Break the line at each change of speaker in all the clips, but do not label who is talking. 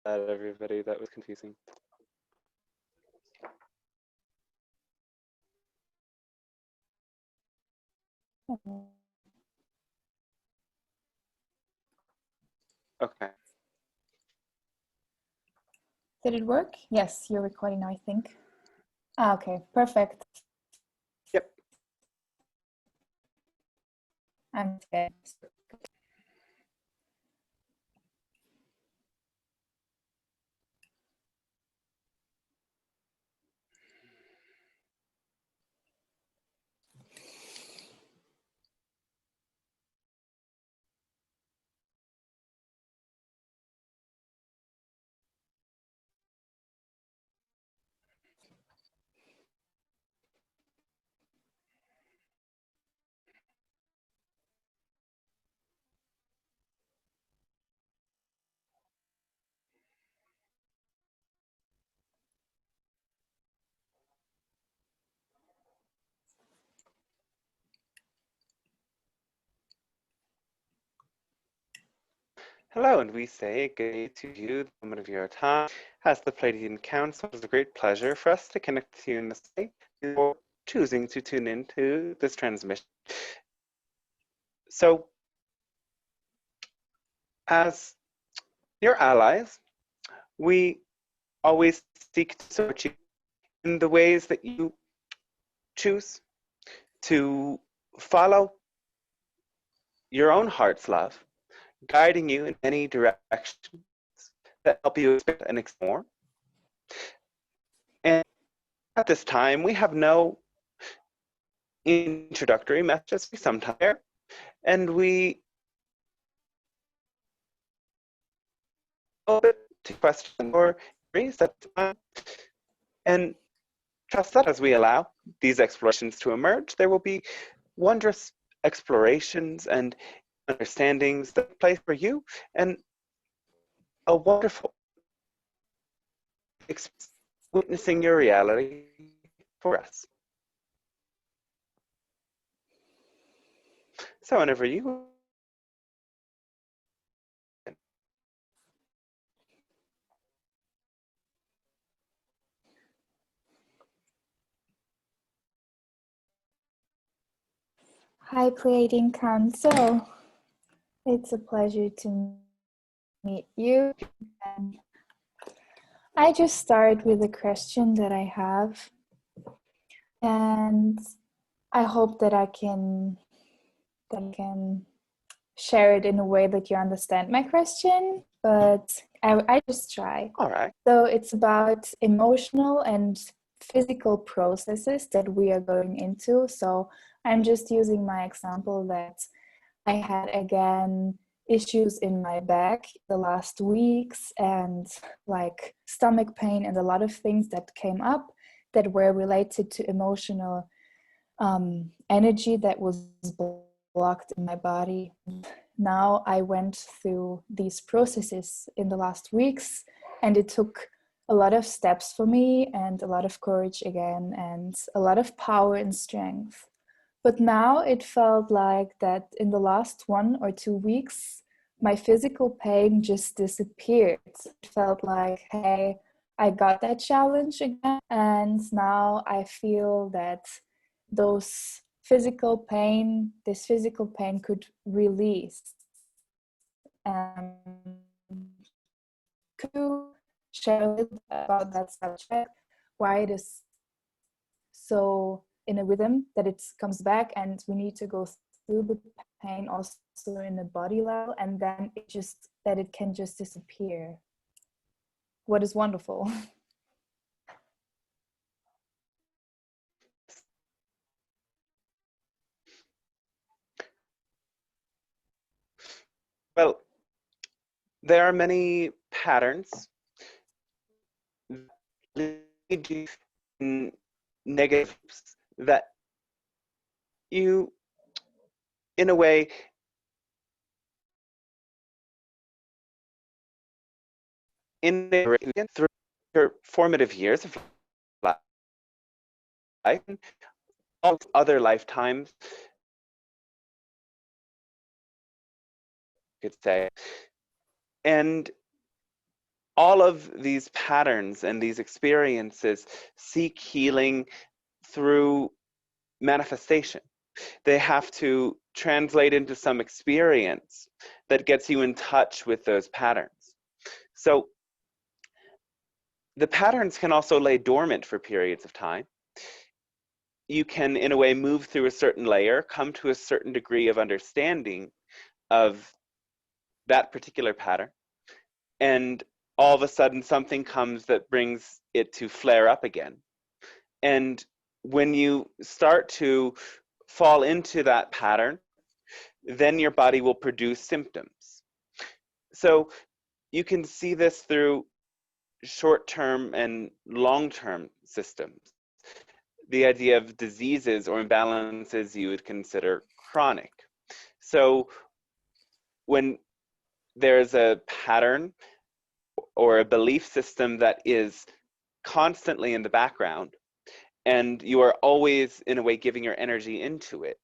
everybody. That was confusing. Okay.
Did it work? Yes, you're recording now, I think. Ah, okay, perfect.
Yep.
I'm good.
Hello, and we say good day to you, the moment of your time. As the Pleiadian Council, it is a great pleasure for us to connect with you in this way for choosing to tune into this transmission. So, as your allies, we always seek to support you in the ways that you choose to follow your own heart's love, guiding you in many directions that help you expand and explore. And at this time, we have no introductory messages. We sometimes share, and we open to questions or queries at the time. And trust that as we allow these explorations to emerge, there will be wondrous explorations and understandings that take place for you, and a wonderful experience witnessing your reality for us. So whenever you
Hi, Pleiadian Council. It's a pleasure to meet you. And I just start with a question that I have, and I hope that I can share it in a way that you understand my question, but I just try.
All right.
So it's about emotional and physical processes that we are going into. So I'm just using my example that I had again issues in my back the last weeks, and like stomach pain and a lot of things that came up that were related to emotional energy that was blocked in my body. Now I went through these processes in the last weeks, and it took a lot of steps for me and a lot of courage again and a lot of power and strength. But now it felt like that in the last 1 or 2 weeks, my physical pain just disappeared. It felt like, hey, I got that challenge again, and now I feel that this physical pain could release. Could you share a little bit about that subject, why it is so in a rhythm that it comes back, and we need to go through the pain also in the body level, and then it can just disappear? What is wonderful.
Well, there are many patterns that lead you in negatives that you, in a way, through your formative years of life, all other lifetimes, you could say, and all of these patterns and these experiences seek healing through manifestation. They have to translate into some experience that gets you in touch with those patterns. So the patterns can also lay dormant for periods of time. You can, in a way, move through a certain layer, come to a certain degree of understanding of that particular pattern, and all of a sudden something comes that brings it to flare up again. And when you start to fall into that pattern, then your body will produce symptoms. So you can see this through short-term and long-term systems. The idea of diseases or imbalances you would consider chronic. So when there's a pattern or a belief system that is constantly in the background, and you are always, in a way, giving your energy into it,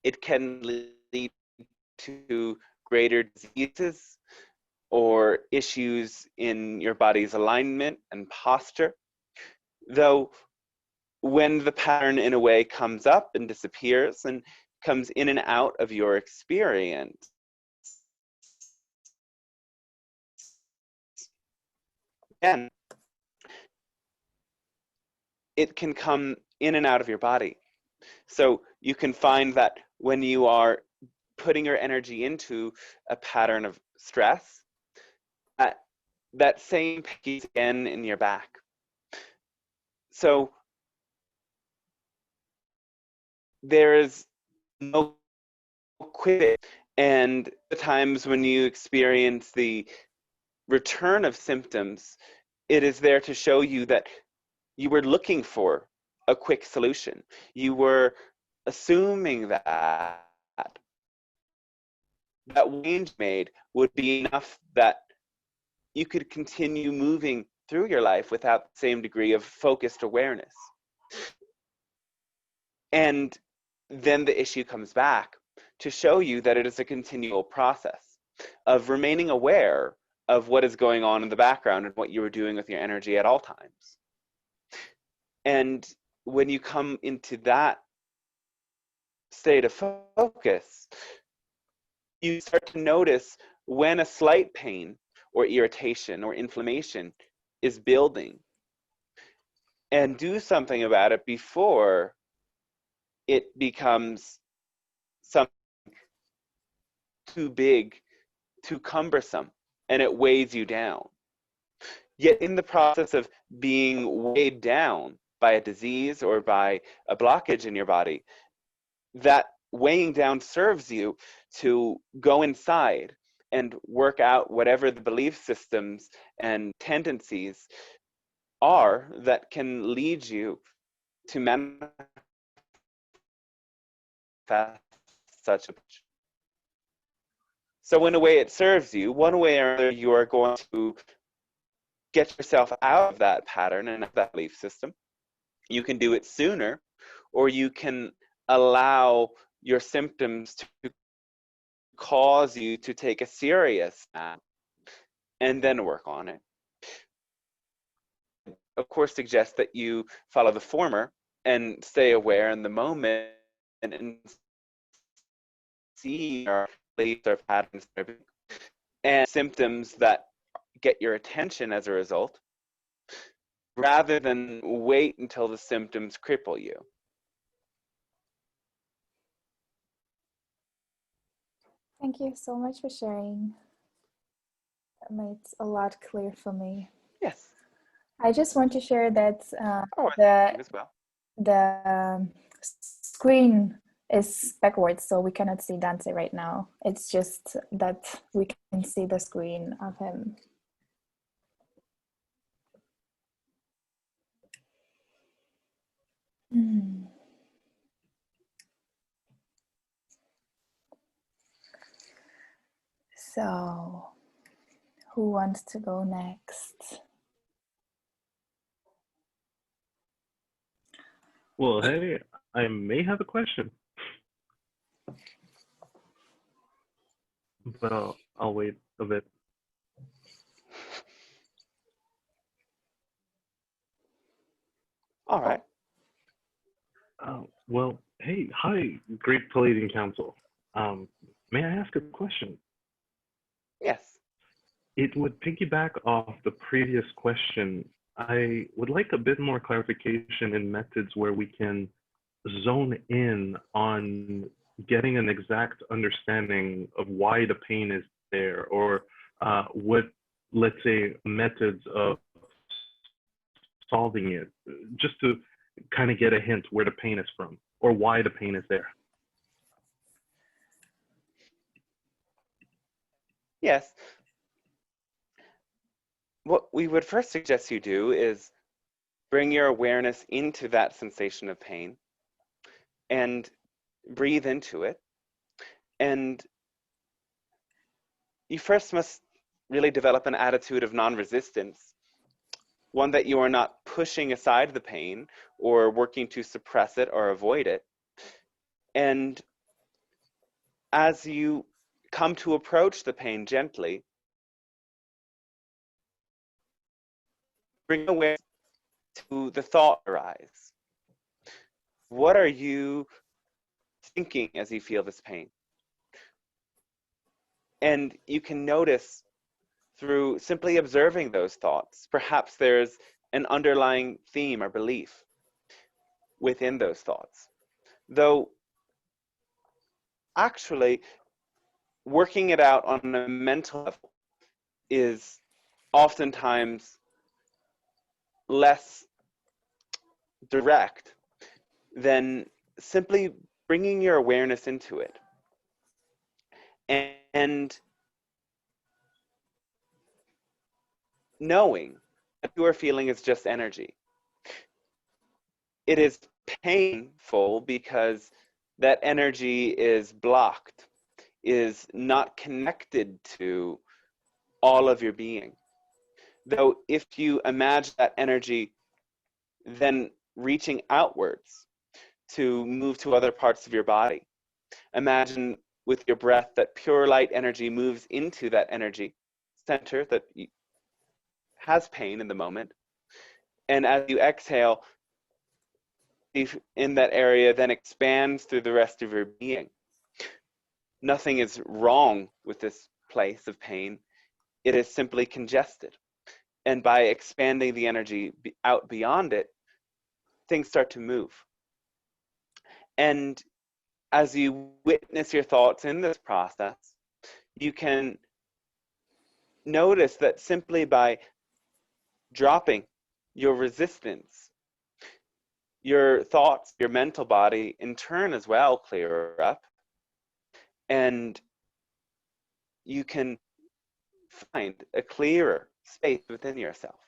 it can lead to greater diseases or issues in your body's alignment and posture. Though when the pattern, in a way, comes up and disappears and comes in and out of your experience, then it can come in and out of your body. So you can find that when you are putting your energy into a pattern of stress, that same pain is again in your back. So there is no quit. And the times when you experience the return of symptoms, it is there to show you that you were looking for a quick solution. You were assuming that change made would be enough that you could continue moving through your life without the same degree of focused awareness. And then the issue comes back to show you that it is a continual process of remaining aware of what is going on in the background and what you are doing with your energy at all times. And when you come into that state of focus, you start to notice when a slight pain or irritation or inflammation is building, and do something about it before it becomes something too big, too cumbersome, and it weighs you down. Yet in the process of being weighed down by a disease or by a blockage in your body, that weighing down serves you to go inside and work out whatever the belief systems and tendencies are that can lead you to manifest such a. So in a way it serves you. One way or another, you are going to get yourself out of that pattern and of that belief system. You can do it sooner, or you can allow your symptoms to cause you to take a serious nap and then work on it. Of course, suggest that you follow the former and stay aware in the moment and see our beliefs, our patterns, and symptoms that get your attention as a result, rather than wait until the symptoms cripple you.
Thank you so much for sharing. That made a lot clear for me.
Yes.
I just want to share that
as well.
The screen is backwards, so we cannot see Dante right now. It's just that we can see the screen of him. So, who wants to go next?
Well, hey, I may have a question, but I'll wait a bit.
All right.
Well, hey, hi, great Pleiadian Council. May I ask a question?
Yes.
It would piggyback off the previous question. I would like a bit more clarification in methods where we can zone in on getting an exact understanding of why the pain is there, or what, let's say, methods of solving it, just to kind of get a hint where the pain is from or why the pain is there.
Yes. What we would first suggest you do is bring your awareness into that sensation of pain and breathe into it. And you first must really develop an attitude of non-resistance, one that you are not pushing aside the pain or working to suppress it or avoid it. And as you come to approach the pain gently, bring awareness to the thought arise. What are you thinking as you feel this pain? And you can notice through simply observing those thoughts, perhaps there's an underlying theme or belief within those thoughts. Though actually, working it out on a mental level is oftentimes less direct than simply bringing your awareness into it. And knowing that your feeling is just energy. It is painful because that energy is blocked, is not connected to all of your being. Though if you imagine that energy then reaching outwards to move to other parts of your body, imagine with your breath that pure light energy moves into that energy center that has pain in the moment. And as you exhale, in that area then expands through the rest of your being. Nothing is wrong with this place of pain. It is simply congested. And by expanding the energy out beyond it, things start to move. And as you witness your thoughts in this process, you can notice that simply by dropping your resistance, your thoughts, your mental body in turn as well clear up, and you can find a clearer space within yourself.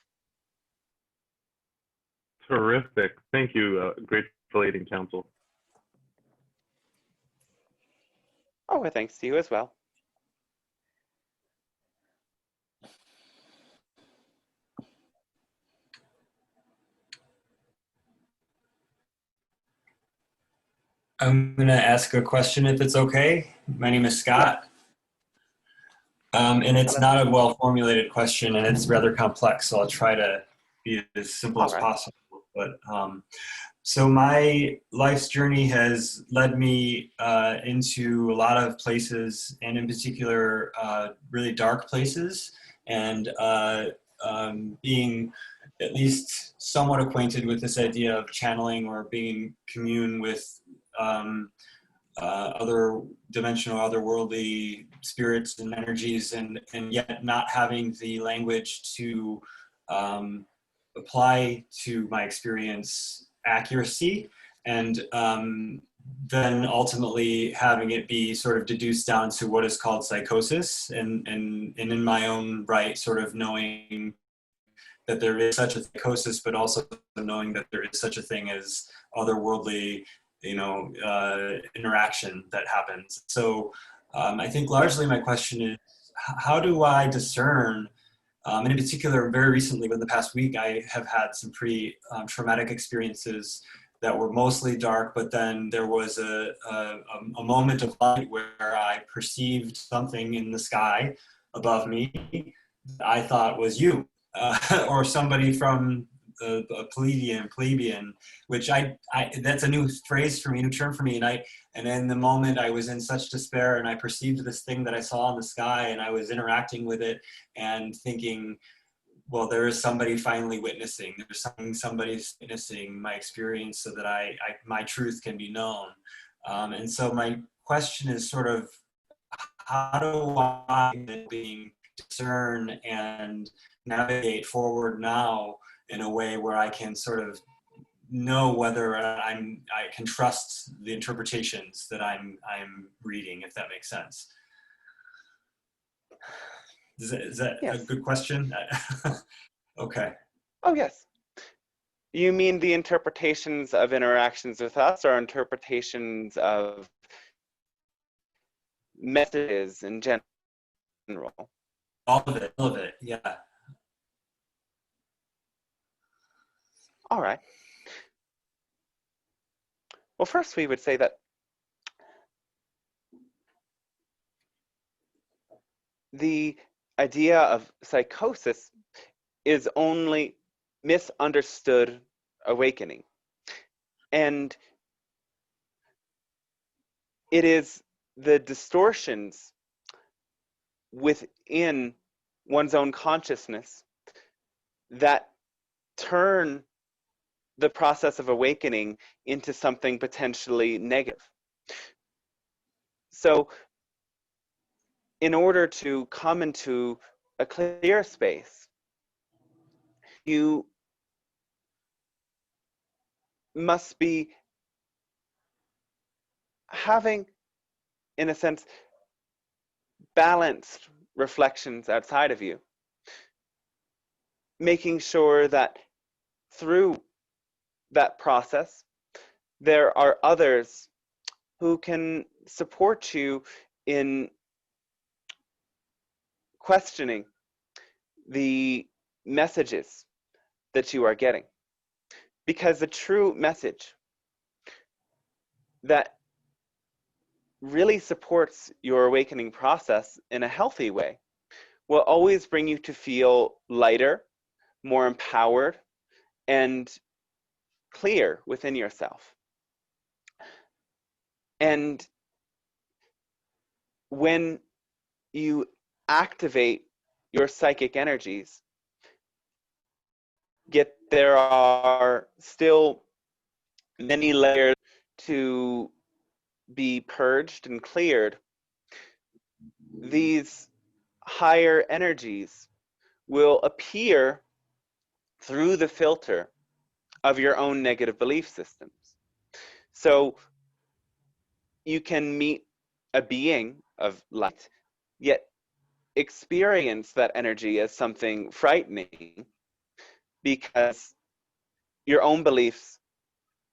Terrific. Thank you, great Pleiadian Council.
Oh, well, thanks to you as well.
I'm going to ask a question if it's okay. My name is Scott. And it's not a well-formulated question, and it's rather complex, so I'll try to be as simple as possible. But so my life's journey has led me into a lot of places, and in particular, really dark places, and being at least somewhat acquainted with this idea of channeling or being in commune with other dimensional, otherworldly spirits and energies, and yet not having the language to apply to my experience accuracy, and then ultimately having it be sort of deduced down to what is called psychosis, and in my own right, sort of knowing that there is such a psychosis, but also knowing that there is such a thing as otherworldly, interaction that happens. So I think largely my question is, how do I discern, and in particular, very recently, within the past week, I have had some pretty traumatic experiences that were mostly dark, but then there was a moment of light where I perceived something in the sky above me that I thought was you, or somebody from Pleiadian, which that's a new phrase for me, new term for me. And in the moment I was in such despair, and I perceived this thing that I saw in the sky, and I was interacting with it and thinking, well, there is somebody finally witnessing. There's somebody's witnessing my experience, so that my truth can be known. And so my question is sort of, how do I discern and navigate forward now in a way where I can sort of know whether I can trust the interpretations that I'm reading, if that makes sense. Is that
Yes.
a good question? Okay.
Oh, yes. You mean the interpretations of interactions with us, or interpretations of messages in general?
All of it, yeah.
All right. Well, first we would say that the idea of psychosis is only misunderstood awakening. And it is the distortions within one's own consciousness that turn the process of awakening into something potentially negative. So in order to come into a clear space, you must be having, in a sense, balanced reflections outside of you, making sure that through that process, there are others who can support you in questioning the messages that you are getting. Because the true message that really supports your awakening process in a healthy way will always bring you to feel lighter, more empowered, and clear within yourself. And when you activate your psychic energies, yet there are still many layers to be purged and cleared, these higher energies will appear through the filter of your own negative belief systems. So you can meet a being of light, yet experience that energy as something frightening, because your own beliefs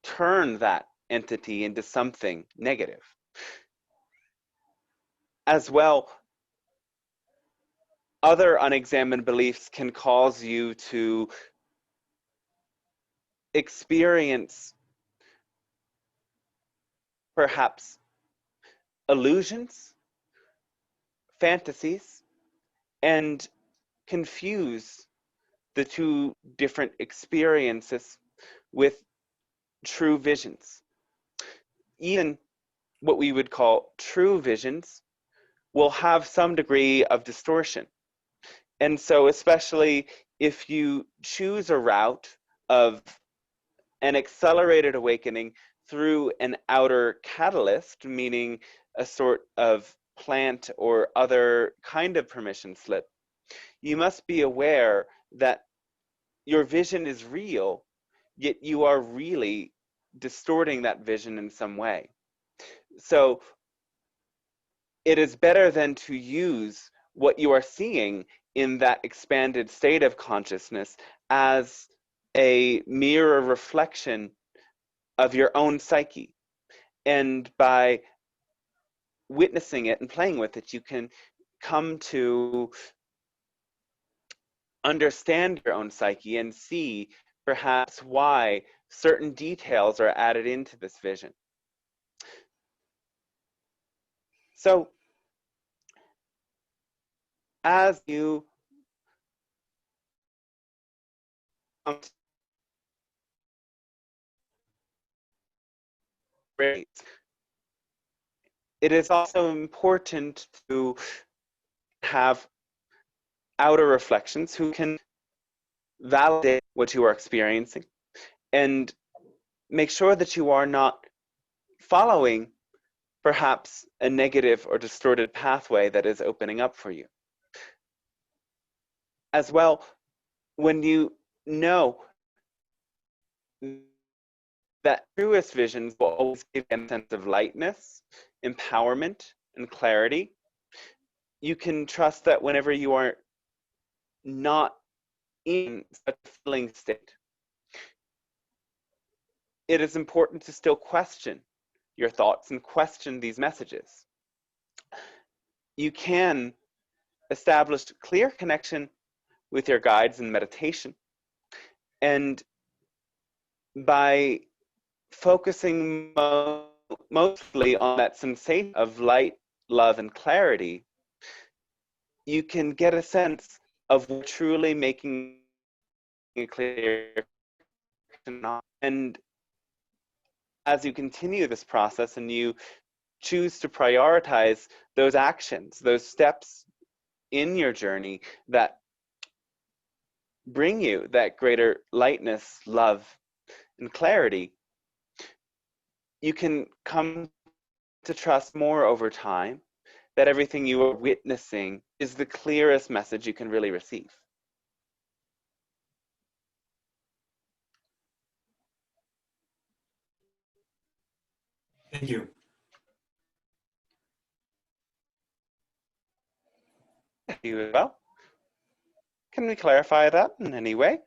turn that entity into something negative. As well, other unexamined beliefs can cause you to experience perhaps illusions, fantasies, and confuse the two different experiences with true visions. Even what we would call true visions will have some degree of distortion. And so, especially if you choose a route of an accelerated awakening through an outer catalyst, meaning a sort of plant or other kind of permission slip, you must be aware that your vision is real, yet you are really distorting that vision in some way. So it is better than to use what you are seeing in that expanded state of consciousness as a mirror reflection of your own psyche. And by witnessing it and playing with it, you can come to understand your own psyche and see perhaps why certain details are added into this vision. So as you great. It is also important to have outer reflections who can validate what you are experiencing and make sure that you are not following perhaps a negative or distorted pathway that is opening up for you. As well, when you know that truest visions will always give you a sense of lightness, empowerment, and clarity, you can trust that whenever you are not in such a feeling state, it is important to still question your thoughts and question these messages. You can establish clear connection with your guides in meditation, and by focusing mostly on that sensation of light, love, and clarity, you can get a sense of truly making a clear connection. And as you continue this process and you choose to prioritize those actions, those steps in your journey that bring you that greater lightness, love, and clarity, you can come to trust more over time that everything you are witnessing is the clearest message you can really receive.
Thank you.
You as well. Can we clarify that in any way?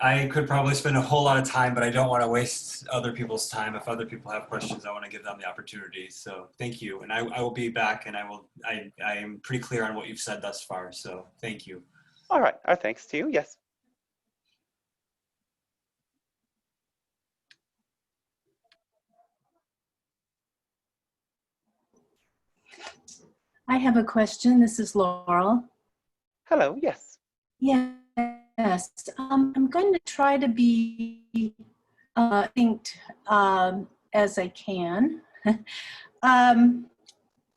I could probably spend a whole lot of time, but I don't want to waste other people's time. If other people have questions, I want to give them the opportunity. So thank you. And I will be back, and I am pretty clear on what you've said thus far. So thank you.
All right, our thanks to you, yes.
I have a question. This is Laurel.
Hello, yes.
Yes. I'm going to try to be distinct as I can,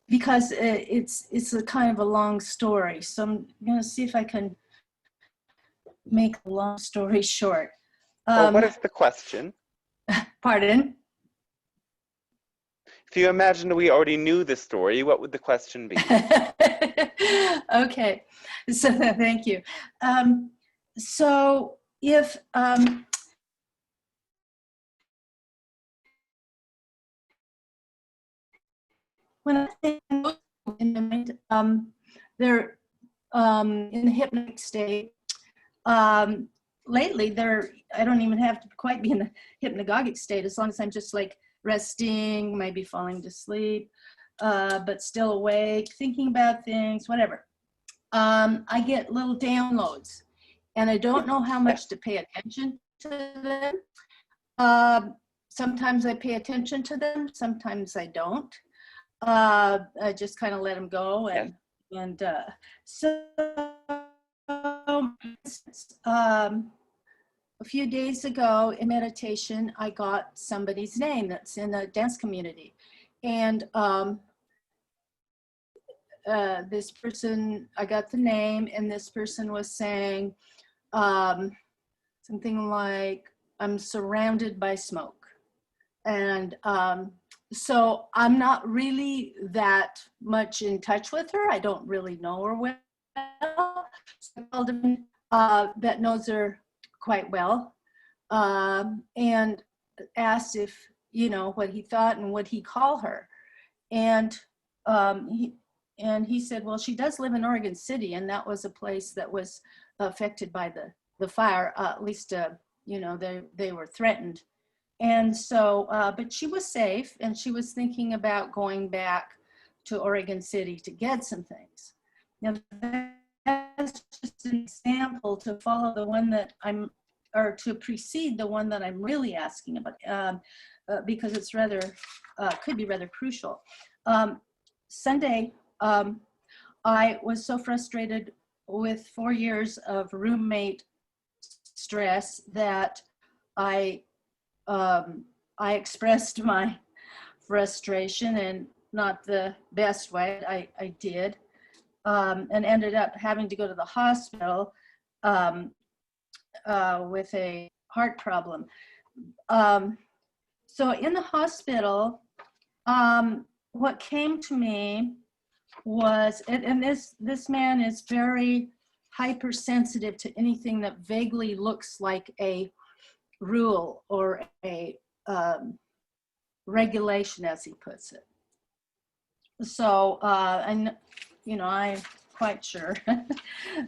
because it's a kind of a long story. So I'm going to see if I can make a long story short.
Well, what is the question?
Pardon?
If you imagine we already knew the story, what would the question be?
Okay, so thank you. So if when I think in the mind, they're in the hypnotic state. Lately, I don't even have to quite be in the hypnagogic state, as long as I'm just like resting, maybe falling to sleep, but still awake, thinking about things, whatever. I get little downloads, and I don't know how much to pay attention to them. Sometimes I pay attention to them, sometimes I don't. I just kind of let them go, and so a few days ago in meditation, I got somebody's name that's in the dance community, and this person, I got the name, and this person was saying something like, "I'm surrounded by smoke," and so I'm not really that much in touch with her. I don't really know her well. So I called him that knows her quite well, and asked if, what he thought and would he call her. And he said, well, she does live in Oregon City, and that was a place that was affected by the fire, at least, they were threatened. And so, but she was safe, and she was thinking about going back to Oregon City to get some things. Now, that's just an example to follow the one that or to precede the one that I'm really asking about, because it's could be rather crucial. Sunday, I was so frustrated with 4 years of roommate stress that I expressed my frustration, and not the best way. I did, and ended up having to go to the hospital with a heart problem. So in the hospital, what came to me was, and this man is very hypersensitive to anything that vaguely looks like a rule or a regulation, as he puts it. So, and you know, I'm quite sure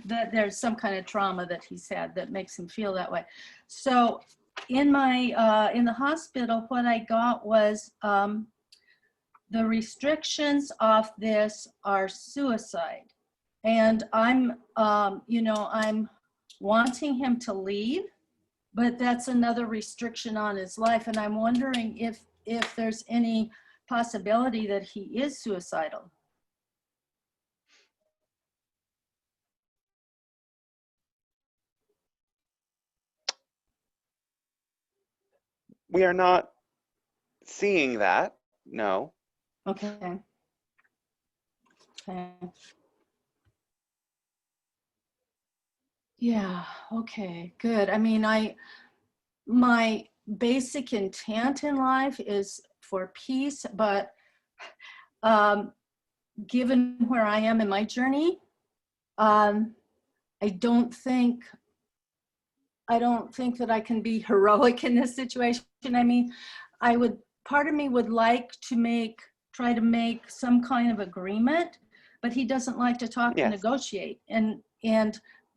that there's some kind of trauma that he's had that makes him feel that way. So, in my in the hospital, what I got was the restrictions of this are suicide, and I'm you know, I'm wanting him to leave, but that's another restriction on his life, and I'm wondering if there's any possibility that he is suicidal.
We are not seeing that, no.
Okay. Okay. Yeah, okay, good. I mean, my basic intent in life is for peace, but given where I am in my journey, I don't think that I can be heroic in this situation. I mean, part of me would like to try to make some kind of agreement, but he doesn't like to talk
Yes.
and negotiate.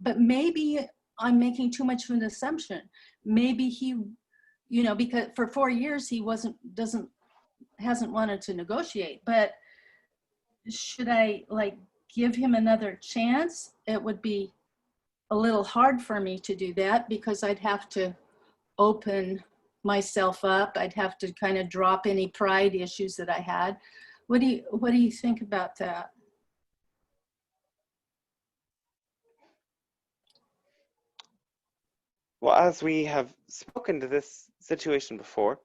But maybe I'm making too much of an assumption. Maybe he, you know, because for 4 years he hasn't wanted to negotiate. But should I like give him another chance? It would be a little hard for me to do that because I'd have to open myself up. I'd have to kind of drop any pride issues that I had. What do you think about that?
Well, as we have spoken to this situation before,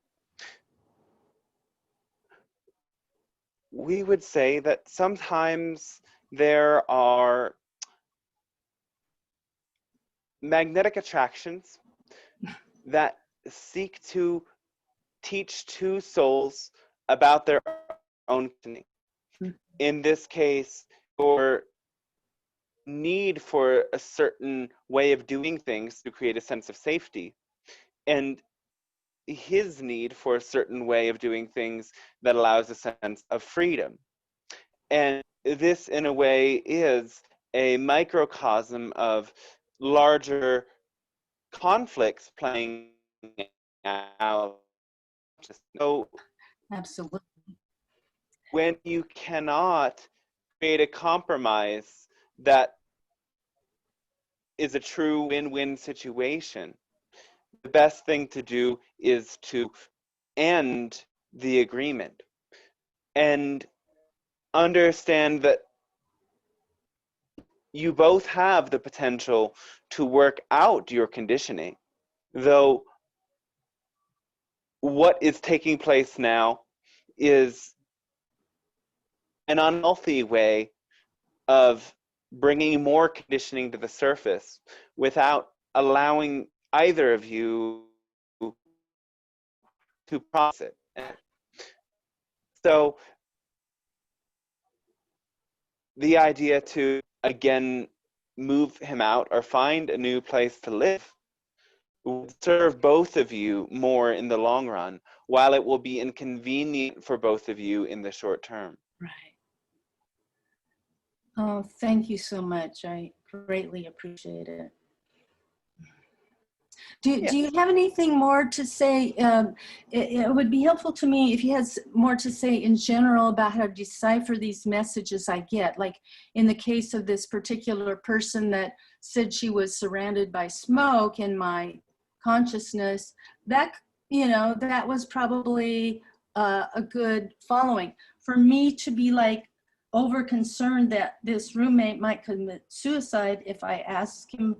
we would say that sometimes there are magnetic attractions that seek to teach two souls about their own conditioning. In this case, your need for a certain way of doing things to create a sense of safety, and his need for a certain way of doing things that allows a sense of freedom. And this, in a way, is a microcosm of larger conflicts playing out. So,
Absolutely.
when you cannot create a compromise that is a true win-win situation, the best thing to do is to end the agreement and understand that you both have the potential to work out your conditioning, though what is taking place now is an unhealthy way of bringing more conditioning to the surface without allowing either of you to process it. So the idea to, again, move him out or find a new place to live would serve both of you more in the long run, while it will be inconvenient for both of you in the short term.
Right. Oh, thank you so much. I greatly appreciate it. Do you have anything more to say? It would be helpful to me if you had more to say in general about how to decipher these messages I get. Like in the case of this particular person that said she was surrounded by smoke in my consciousness, that, you know, that was probably a good following. For me to be like over concerned that this roommate might commit suicide if I ask him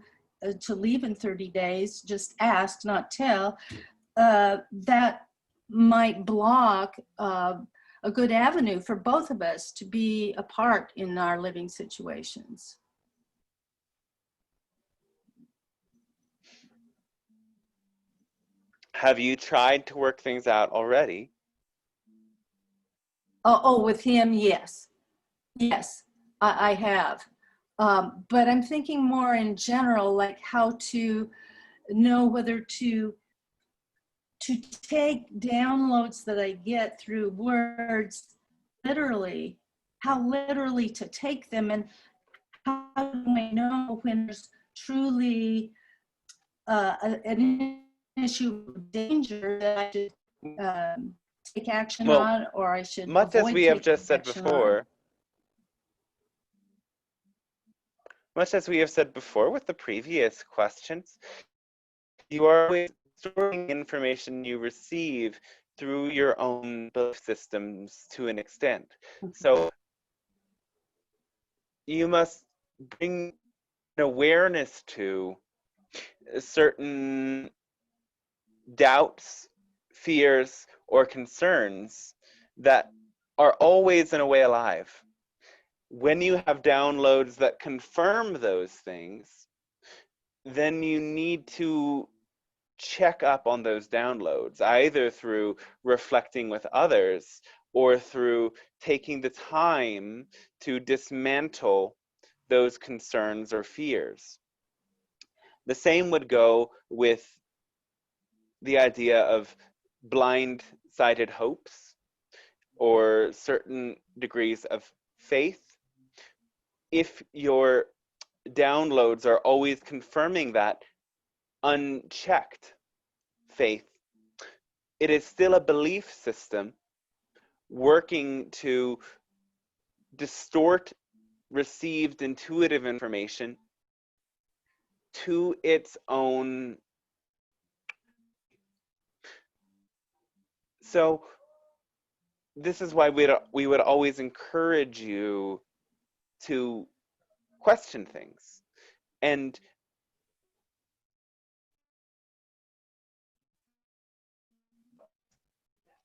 to leave in 30 days, just ask, not tell, that might block a good avenue for both of us to be apart in our living situations.
Have you tried to work things out already?
Oh, with him, yes. Yes, I have. But I'm thinking more in general, like how to know whether to take downloads that I get through words literally, how literally to take them, and how do I know when there's truly an issue of danger that I should take action on, or I should
much as
avoid
we have
taking
just said
action
before,
on.
much as we have said before with the previous questions, you are always storing information you receive through your own belief systems to an extent. So you must bring an awareness to certain doubts, fears, or concerns that are always in a way alive. When you have downloads that confirm those things, then you need to check up on those downloads, either through reflecting with others or through taking the time to dismantle those concerns or fears. The same would go with the idea of blind-sided hopes or certain degrees of faith. If your downloads are always confirming that unchecked faith, it is still a belief system working to distort received intuitive information to its own. So this is why we would always encourage you to question things and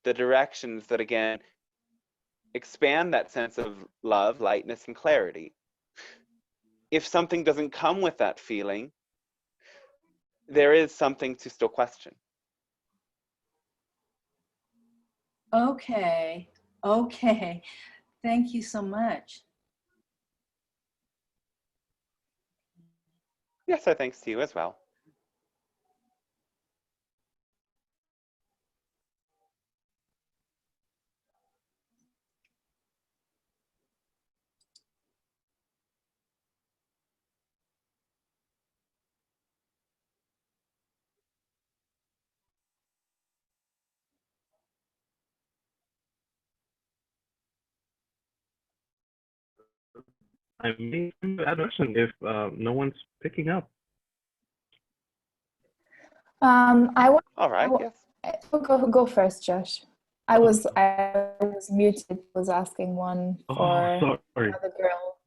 the directions that, again, expand that sense of love, lightness, and clarity. If something doesn't come with that feeling, there is something to still question.
Okay, okay. Thank you so much.
Yes, our thanks to you as well.
I may add a question if no one's picking up.
All right, yes.
Go first, Josh. I was muted. Was asking one for another girl,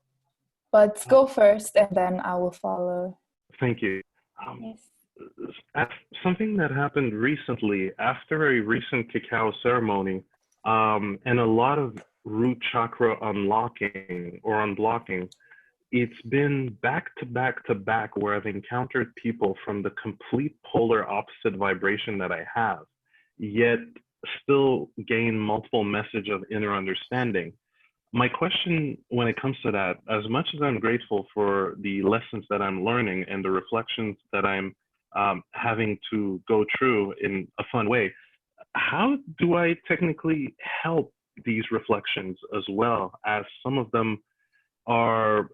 but go first, and then I will follow.
Thank you.
Yes.
Something that happened recently after a recent cacao ceremony, and a lot of root chakra unlocking or unblocking. It's been back to back to back where I've encountered people from the complete polar opposite vibration that I have, yet still gain multiple message of inner understanding. My question when it comes to that, as much as I'm grateful for the lessons that I'm learning and the reflections that I'm having to go through in a fun way, how do I technically help these reflections as well, as some of them are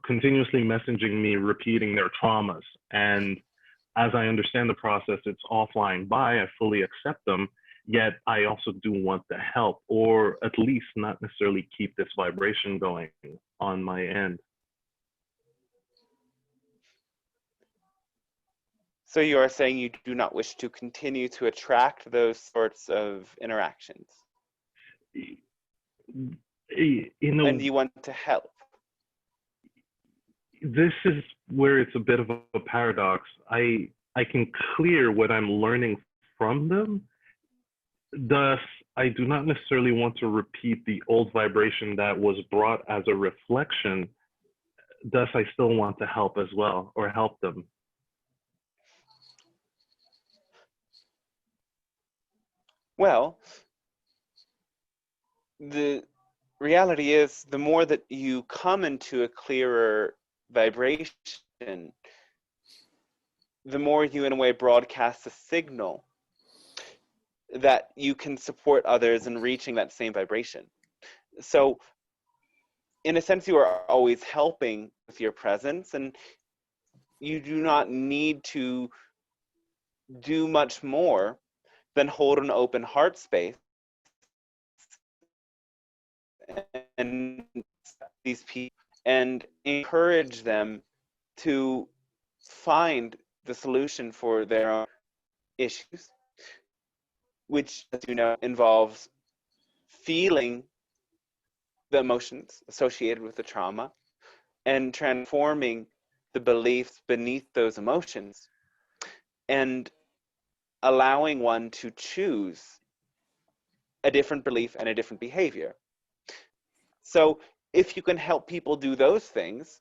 continuously messaging me, repeating their traumas. And as I understand the process, it's offline by, I fully accept them, yet I also do want the help, or at least not necessarily keep this vibration going on my end.
So you are saying you do not wish to continue to attract those sorts of interactions?
You know,
and you want to help?
this is where it's a bit of a paradox. I can clear what I'm learning from them. Thus, I do not necessarily want to repeat the old vibration that was brought as a reflection. Thus, I still want to help as well, or help them.
Well, the reality is the more that you come into a clearer vibration, the more you in a way broadcast a signal that you can support others in reaching that same vibration. So in a sense, you are always helping with your presence, and you do not need to do much more than hold an open heart space and these people and encourage them to find the solution for their own issues, which, as you know, involves feeling the emotions associated with the trauma and transforming the beliefs beneath those emotions and allowing one to choose a different belief and a different behavior. So if you can help people do those things,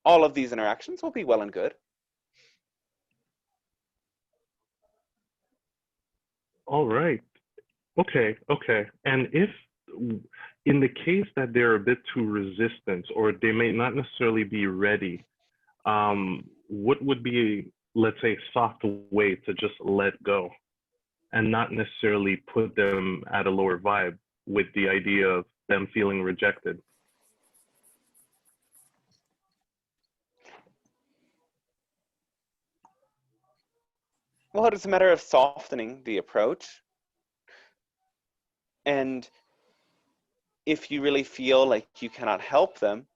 all of these interactions will be well and good.
All right. Okay. And if, in the case that they're a bit too resistant, or they may not necessarily be ready, what would be, let's say, a soft way to just let go and not necessarily put them at a lower vibe with the idea of them feeling rejected?
Well, it's a matter of softening the approach. And if you really feel like you cannot help them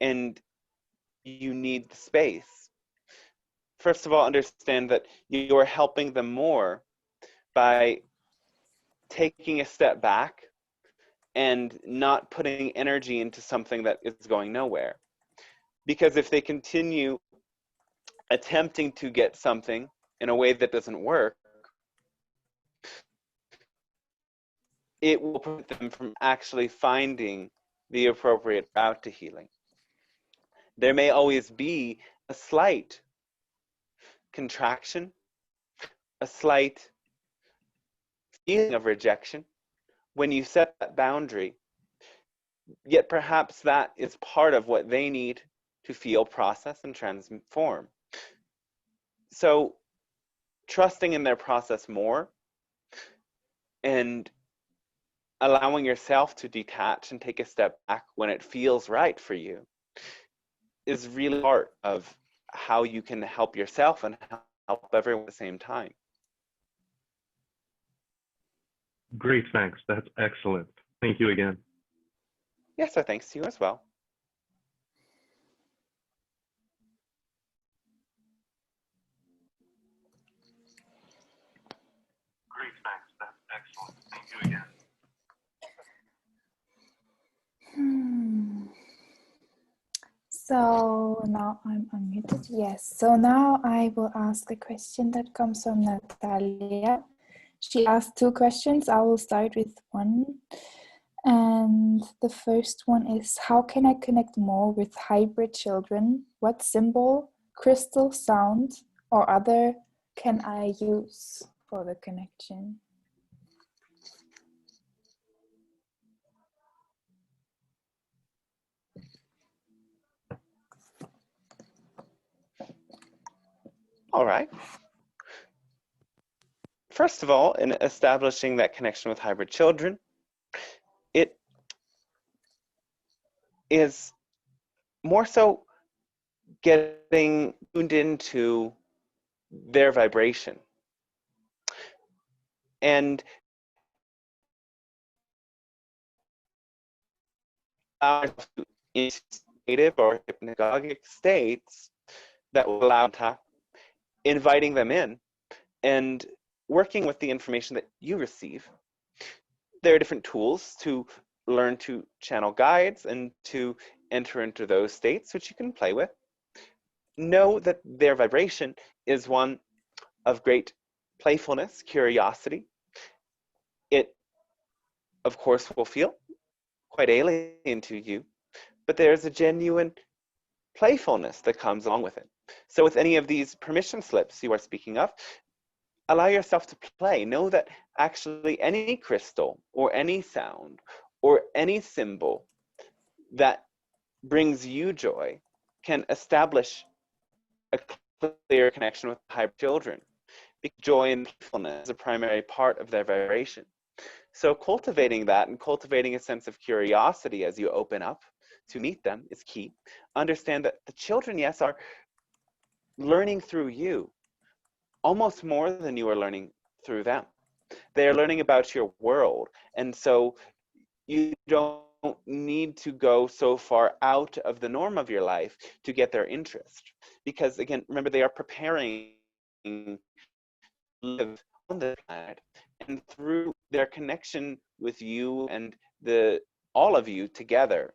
and you need the space, first of all, understand that you're helping them more by taking a step back and not putting energy into something that is going nowhere. Because if they continue attempting to get something in a way that doesn't work, it will prevent them from actually finding the appropriate route to healing. There may always be a slight contraction, a slight feeling of rejection when you set that boundary, yet perhaps that is part of what they need to feel, process, and transform. So trusting in their process more and allowing yourself to detach and take a step back when it feels right for you is really part of how you can help yourself and help everyone at the same time.
Great, thanks. That's excellent. Thank you again.
Yes, so thanks to you as well.
Great, thanks. That's excellent. Thank you again.
So now I'm unmuted. Yes. So now I will ask a question that comes from Natalia. She asked 2 questions. I will start with one. And the first one is, how can I connect more with hybrid children? What symbol, crystal, sound, or other can I use for the connection?
All right. First of all, in establishing that connection with hybrid children, it is more so getting tuned into their vibration. And into native or hypnagogic states that will allow inviting them in and working with the information that you receive. There are different tools to learn to channel guides and to enter into those states, which you can play with. know that their vibration is one of great playfulness, curiosity. It, of course, will feel quite alien to you, but there's a genuine playfulness that comes along with it. So with any of these permission slips you are speaking of, allow yourself to play. Know that actually any crystal or any sound or any symbol that brings you joy can establish a clear connection with higher children, because joy and playfulness is a primary part of their vibration. So cultivating that and cultivating a sense of curiosity as you open up to meet them is key. Understand that the children, yes, are learning through you almost more than you are learning through them. They are learning about your world. And so you don't need to go so far out of the norm of your life to get their interest. Because again, remember, they are preparing to live on the planet. And through their connection with you and all of you together,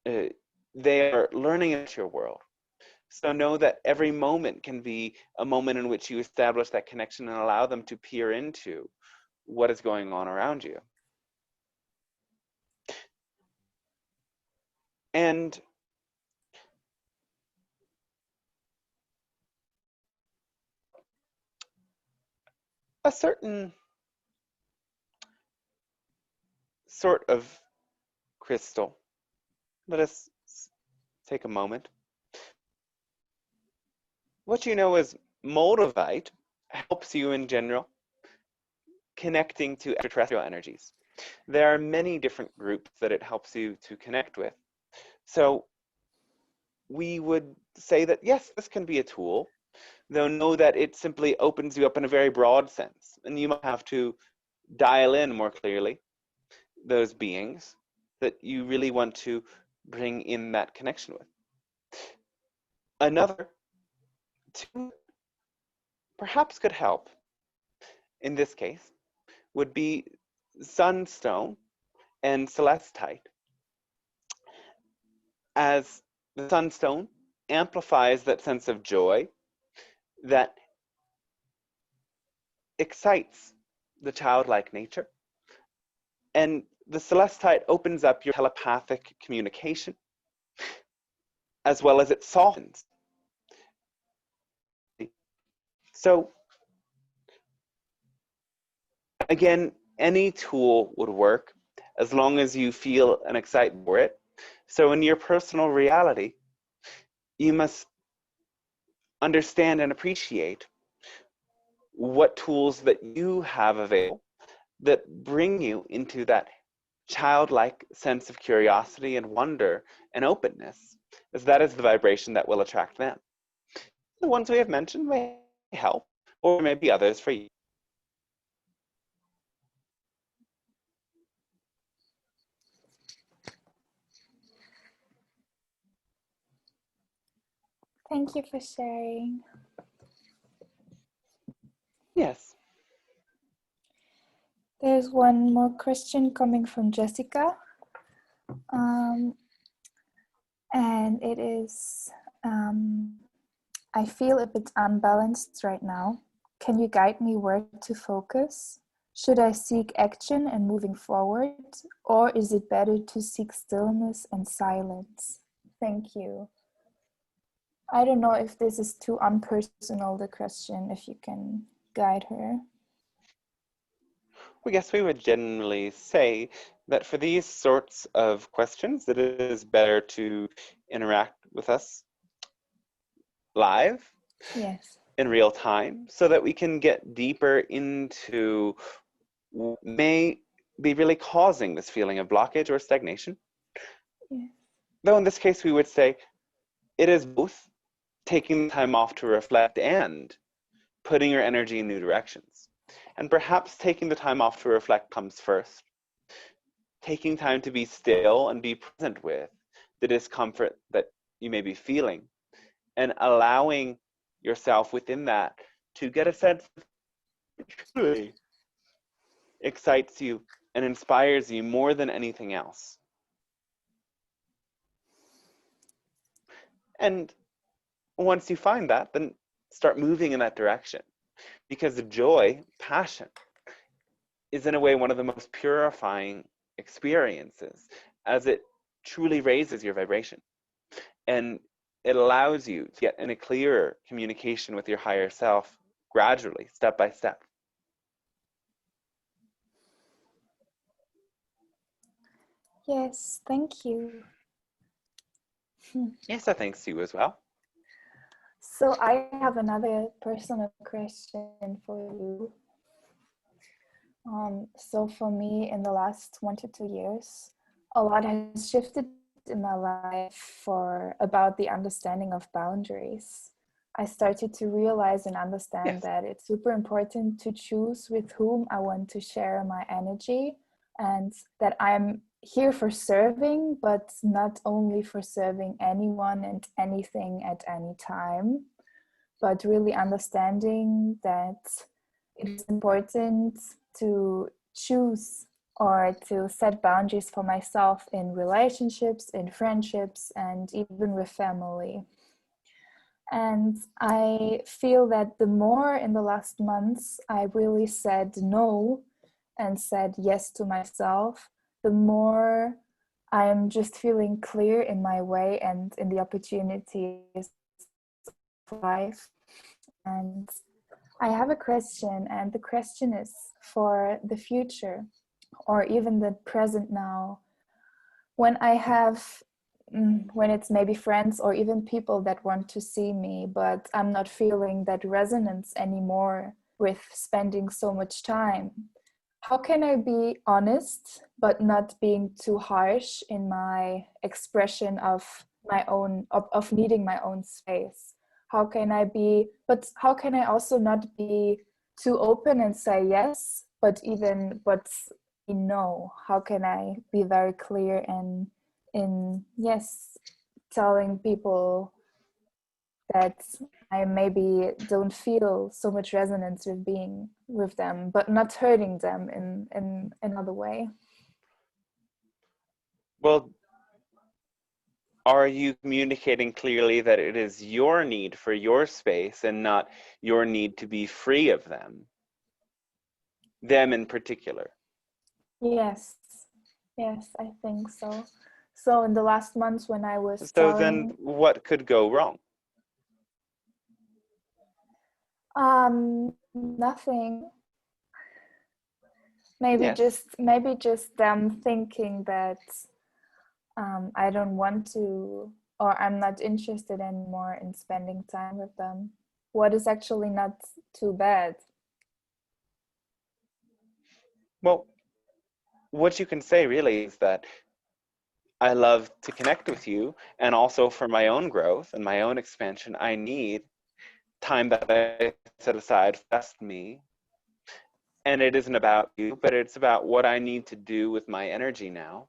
they are learning about your world. So know that every moment can be a moment in which you establish that connection and allow them to peer into what is going on around you. And a certain sort of crystal, let us take a moment. What you know is moldavite helps you in general connecting to extraterrestrial energies. There are many different groups that it helps you to connect with. So we would say that, yes, this can be a tool, though know that it simply opens you up in a very broad sense. And you might have to dial in more clearly those beings that you really want to bring in that connection with. Another tool perhaps could help in this case would be sunstone and celestite, as the sunstone amplifies that sense of joy that excites the childlike nature, and the celestite opens up your telepathic communication, as well as it softens. So again, any tool would work as long as you feel an excitement for it. So in your personal reality, you must understand and appreciate what tools that you have available that bring you into that childlike sense of curiosity and wonder and openness, as that is the vibration that will attract them. The ones we have mentioned may help, or maybe others for you.
Thank you for sharing.
Yes.
There's one more question coming from Jessica. And it is, I feel a bit unbalanced right now. Can you guide me where to focus? Should I seek action and moving forward? Or is it better to seek stillness and silence? Thank you. I don't know if this is too unpersonal, the question, if you can guide her.
I guess we would generally say that for these sorts of questions, it is better to interact with us live,
yes,
in real time, so that we can get deeper into what may be really causing this feeling of blockage or stagnation.
yes.
Though in this case, we would say it is both taking time off to reflect and putting your energy in new directions. And perhaps taking the time off to reflect comes first. Taking time to be still and be present with the discomfort that you may be feeling, and allowing yourself within that to get a sense of truly excites you and inspires you more than anything else. And once you find that, then start moving in that direction. Because the joy, passion, is in a way one of the most purifying experiences, as it truly raises your vibration. And it allows you to get in a clearer communication with your higher self gradually, step by step.
Yes, thank you.
Yes, so thanks to you as well.
So I have another personal question for you. So for me, in the last 1 to 2 years, a lot has shifted in my life for about the understanding of boundaries. I started to realize and understand that it's super important to choose with whom I want to share my energy, and that I'm here for serving, but not only for serving anyone and anything at any time, but really understanding that it is important to choose or to set boundaries for myself in relationships, in friendships, and even with family. And I feel that the more in the last months I really said no and said yes to myself, the more I'm just feeling clear in my way and in the opportunities of life. And I have a question, and the question is for the future or even the present now. When I have, when it's maybe friends or even people that want to see me, but I'm not feeling that resonance anymore with spending so much time, how can I be honest, but not being too harsh in my expression of my own, of needing my own space? How can I be, but how can I also not be too open and say yes, but no? How can I be very clear and in yes, telling people that I maybe don't feel so much resonance with being with them, but not hurting them in another way?
Well, are you communicating clearly that it is your need for your space and not your need to be free of them in particular?
Yes, I think so. So in the last months when I was
So then what could go wrong?
nothing. Maybe just them thinking that I don't want to, or I'm not interested anymore in spending time with them. What is actually not too bad.
Well, what you can say really is that I love to connect with you, and also for my own growth and my own expansion, I need time that I set aside for just me. And it isn't about you, but it's about what I need to do with my energy now.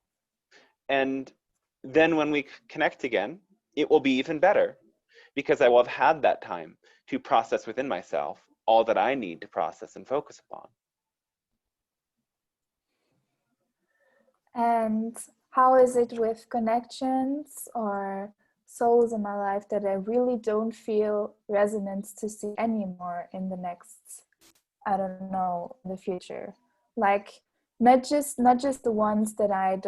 And then when we connect again, it will be even better because I will have had that time to process within myself all that I need to process and focus upon.
And how is it with connections or souls in my life that I really don't feel resonance to see anymore in the next, I don't know, in the future? Like not just the ones that I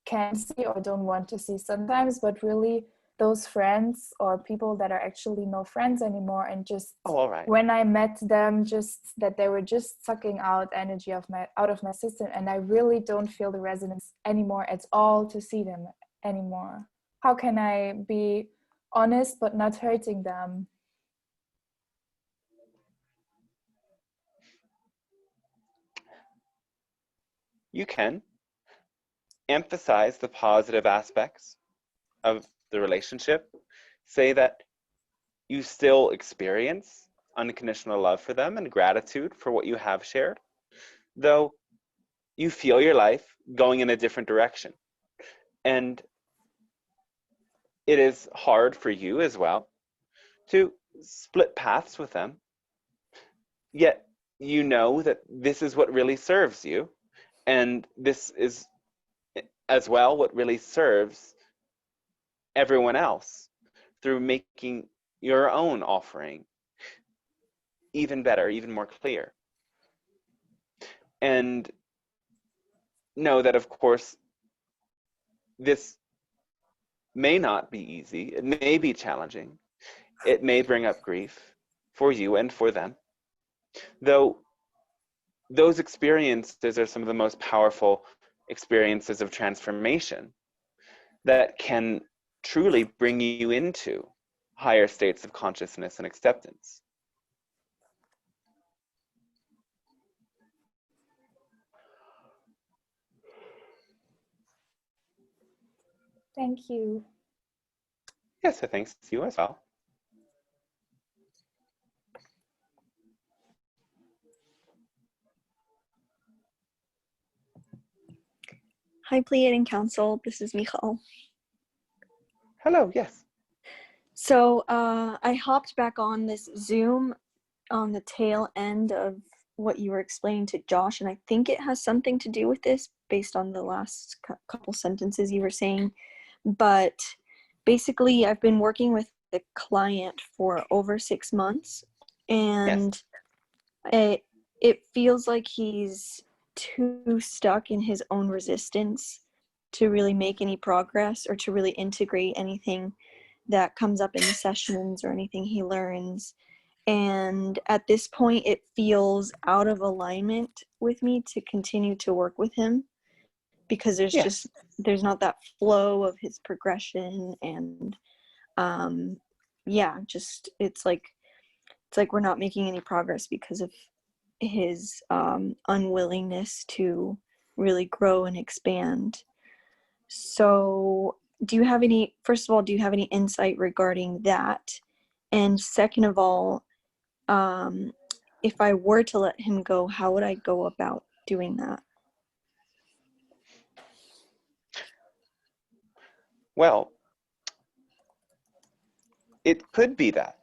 can see or don't want to see sometimes, but really those friends or people that are actually no friends anymore, and just when I met them, just that they were just sucking out energy out of my system, and I really don't feel the resonance anymore at all to see them anymore. How can I be honest but not hurting them?
You can emphasize the positive aspects of the relationship. Say that you still experience unconditional love for them and gratitude for what you have shared, though you feel your life going in a different direction. And it is hard for you as well to split paths with them, yet you know that this is what really serves you, and this is as well what really serves everyone else, through making your own offering even better, even more clear. And know that, of course, this may not be easy. It may be challenging. It may bring up grief for you and for them. Though those experiences are some of the most powerful experiences of transformation that can truly bring you into higher states of consciousness and acceptance.
Thank you.
Yes, so thanks to you as well.
Hi, Pleiadian Council. This is Michal.
Hello, yes.
So I hopped back on this Zoom on the tail end of what you were explaining to Josh, and I think it has something to do with this based on the last couple sentences you were saying. But basically, I've been working with the client for over 6 months, and yes. It feels like he's too stuck in his own resistance to really make any progress or to really integrate anything that comes up in the sessions or anything he learns. And at this point, it feels out of alignment with me to continue to work with him, because there's not that flow of his progression. And it's like we're not making any progress because of his unwillingness to really grow and expand. So first of all, do you have any insight regarding that? And second of all, if I were to let him go, how would I go about doing that?
Well, it could be that.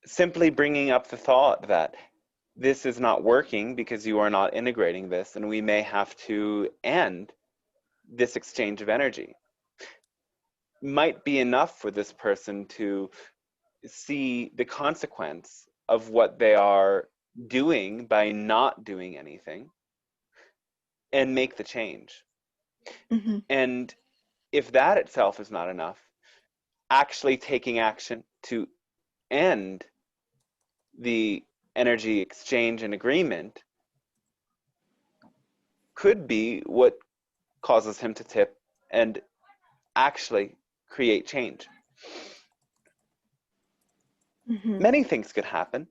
Simply bringing up the thought that this is not working because you are not integrating this, and we may have to end this exchange of energy, might be enough for this person to see the consequence of what they are doing by not doing anything and make the change. Mm-hmm. And if that itself is not enough, actually taking action to end the energy exchange and agreement could be what causes him to tip and actually create change. Mm-hmm. Many things could happen,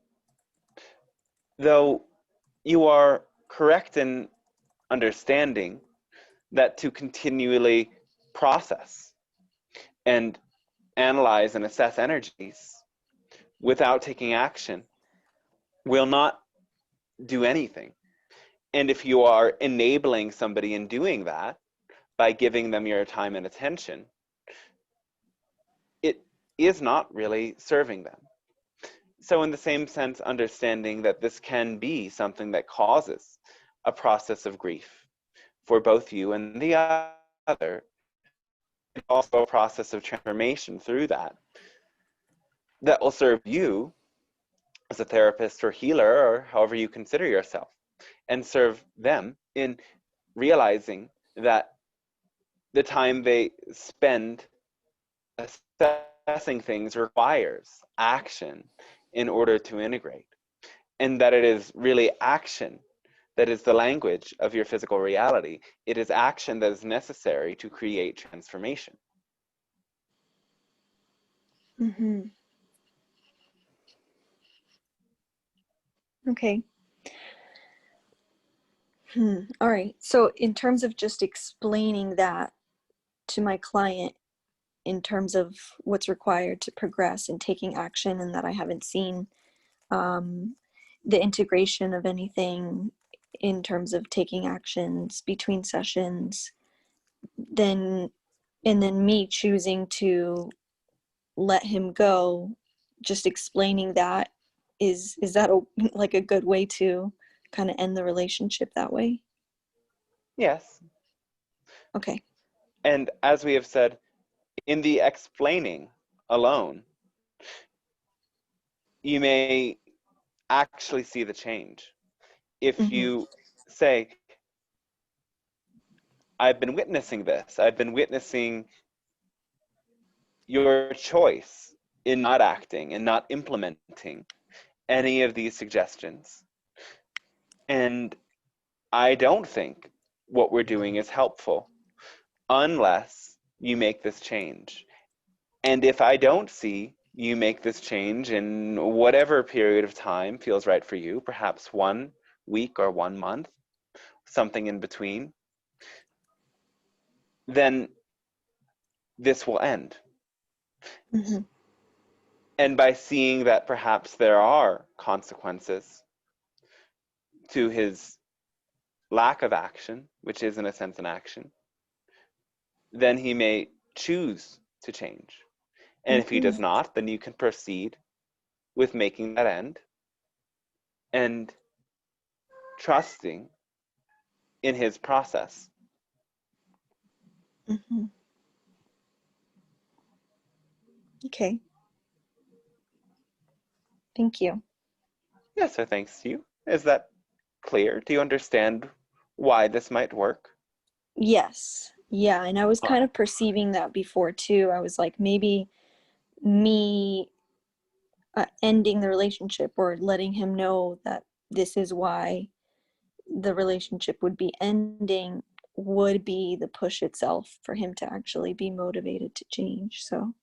though you are correct in understanding that to continually process and analyze and assess energies without taking action will not do anything. And if you are enabling somebody in doing that by giving them your time and attention, it is not really serving them. So in the same sense, understanding that this can be something that causes a process of grief for both you and the other, and also a process of transformation through that will serve you as a therapist or healer, or however you consider yourself, and serve them in realizing that the time they spend assessing things requires action in order to integrate, and that it is really action that is the language of your physical reality. It is action that is necessary to create transformation.
Mm-hmm. Okay. All right. So in terms of just explaining that to my client, in terms of what's required to progress and taking action, and that I haven't seen the integration of anything in terms of taking actions between sessions, then me choosing to let him go, just explaining that, is that like a good way to kind of end the relationship that way?
Yes.
Okay.
And as we have said, in the explaining alone, you may actually see the change. If you say, I've been witnessing this, I've been witnessing your choice in not acting and not implementing any of these suggestions. And I don't think what we're doing is helpful unless you make this change. And if I don't see you make this change in whatever period of time feels right for you, perhaps 1 week or 1 month, something in between, then this will end. And by seeing that perhaps there are consequences to his lack of action, which is in a sense an action, then he may choose to change. And if he does not, then you can proceed with making that end and trusting in his process.
Okay. Thank you.
Yes, so thanks to you. Is that clear? Do you understand why this might work?
Yes. Yeah, and I was kind of perceiving that before too. I was like, maybe me ending the relationship or letting him know that this is why the relationship would be ending would be the push itself for him to actually be motivated to change. So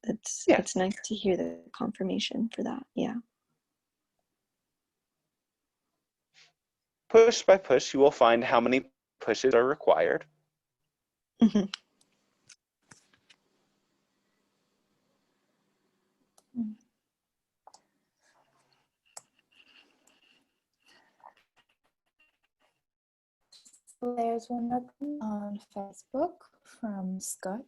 it's nice to hear the confirmation for that. Yeah.
Push by push, you will find how many pushes are required.
There's one open on Facebook from Scott.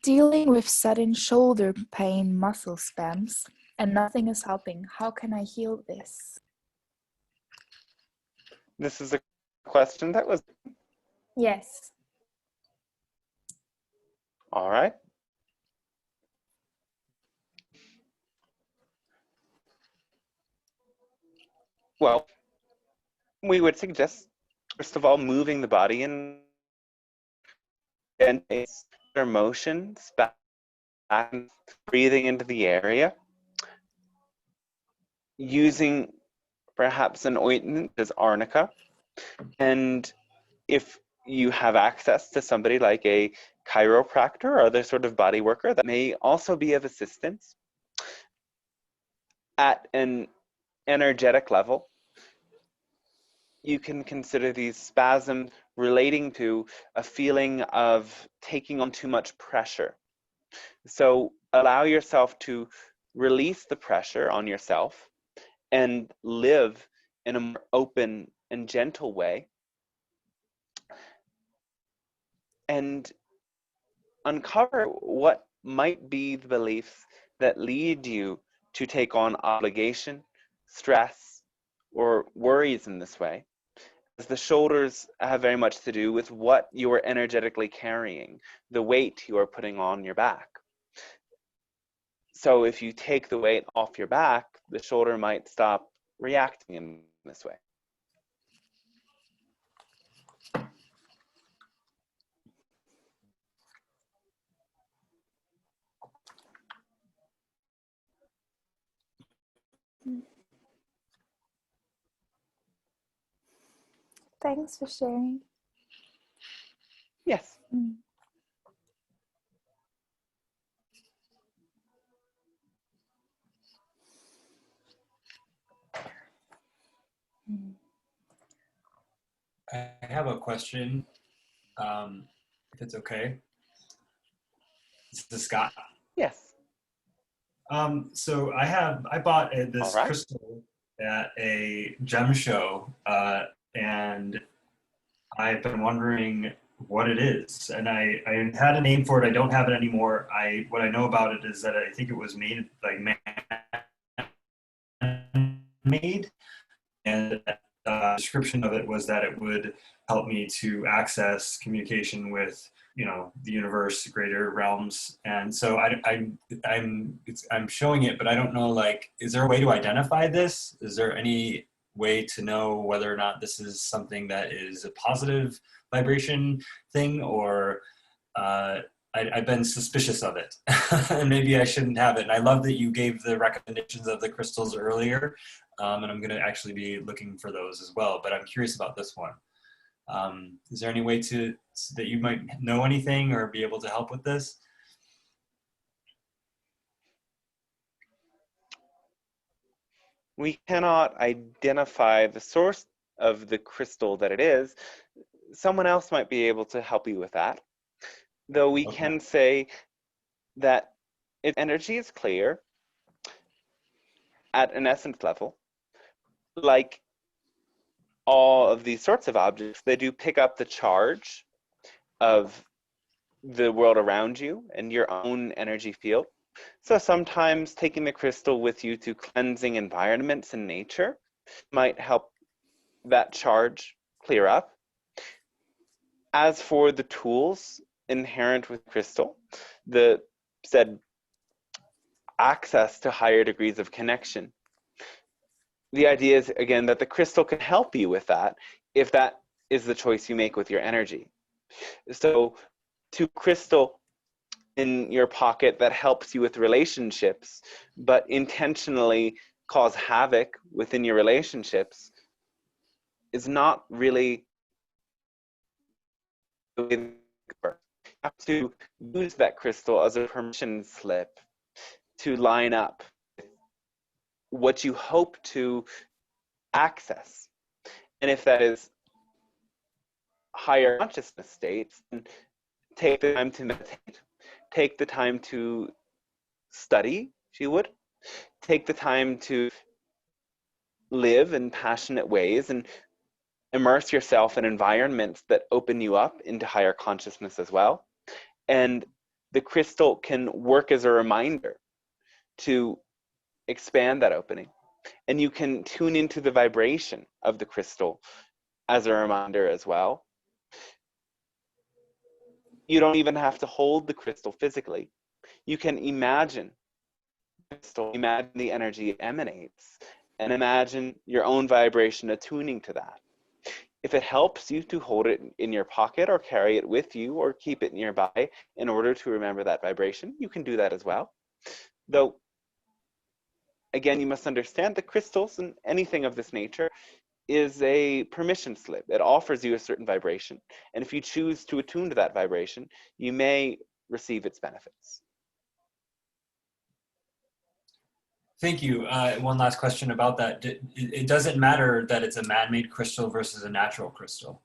Dealing with sudden shoulder pain, muscle spasms, and nothing is helping. How can I heal this?
This is a question that was...
Yes.
All right. Well, we would suggest, first of all, moving the body in or motions back, breathing into the area, using perhaps an ointment as arnica. And if you have access to somebody like a chiropractor or other sort of body worker, that may also be of assistance at an energetic level. You can consider these spasms relating to a feeling of taking on too much pressure. So allow yourself to release the pressure on yourself and live in a more open and gentle way, and uncover what might be the beliefs that lead you to take on obligation, stress, or worries in this way. As the shoulders have very much to do with what you are energetically carrying, the weight you are putting on your back. So if you take the weight off your back, the shoulder might stop reacting in this way.
Thanks for sharing.
Yes.
I have a question, if it's okay. This is Scott.
Yes.
So I bought this
right.
crystal at a gem show, and I've been wondering what it is. And I had a name for it. I don't have it anymore. What I know about it is that I think it was made, and description of it was that it would help me to access communication with, you know, the universe, greater realms. And so I'm showing it, but I don't know, like, is there a way to identify this? Is there any way to know whether or not this is something that is a positive vibration thing, or I've been suspicious of it and maybe I shouldn't have it. And I love that you gave the recommendations of the crystals earlier, and I'm going to actually be looking for those as well, but I'm curious about this one. Is there any way that you might know anything or be able to help with this?
We cannot identify the source of the crystal that it is. Someone else might be able to help you with that. Though we
Okay.
can say that its energy is clear at an essence level. Like all of these sorts of objects, they do pick up the charge of the world around you and your own energy field. So sometimes taking the crystal with you to cleansing environments in nature might help that charge clear up. As for the tools inherent with crystal, the said access to higher degrees of connection, the idea is, again, that the crystal can help you with that if that is the choice you make with your energy. So to crystal in your pocket that helps you with relationships, but intentionally cause havoc within your relationships, is not really the way it works. You have to use that crystal as a permission slip to line up what you hope to access. And if that is higher consciousness states, take the time to meditate, take the time to study, if you would, take the time to live in passionate ways and immerse yourself in environments that open you up into higher consciousness as well. And the crystal can work as a reminder to expand that opening. And you can tune into the vibration of the crystal as a reminder as well. You don't even have to hold the crystal physically. You can imagine the crystal, imagine the energy it emanates, and imagine your own vibration attuning to that. If it helps you to hold it in your pocket or carry it with you or keep it nearby in order to remember that vibration, you can do that as well. Though, again, you must understand that crystals and anything of this nature is a permission slip. It offers you a certain vibration. And if you choose to attune to that vibration, you may receive its benefits.
Thank you. One last question about that. It doesn't matter that it's a man-made crystal versus a natural crystal.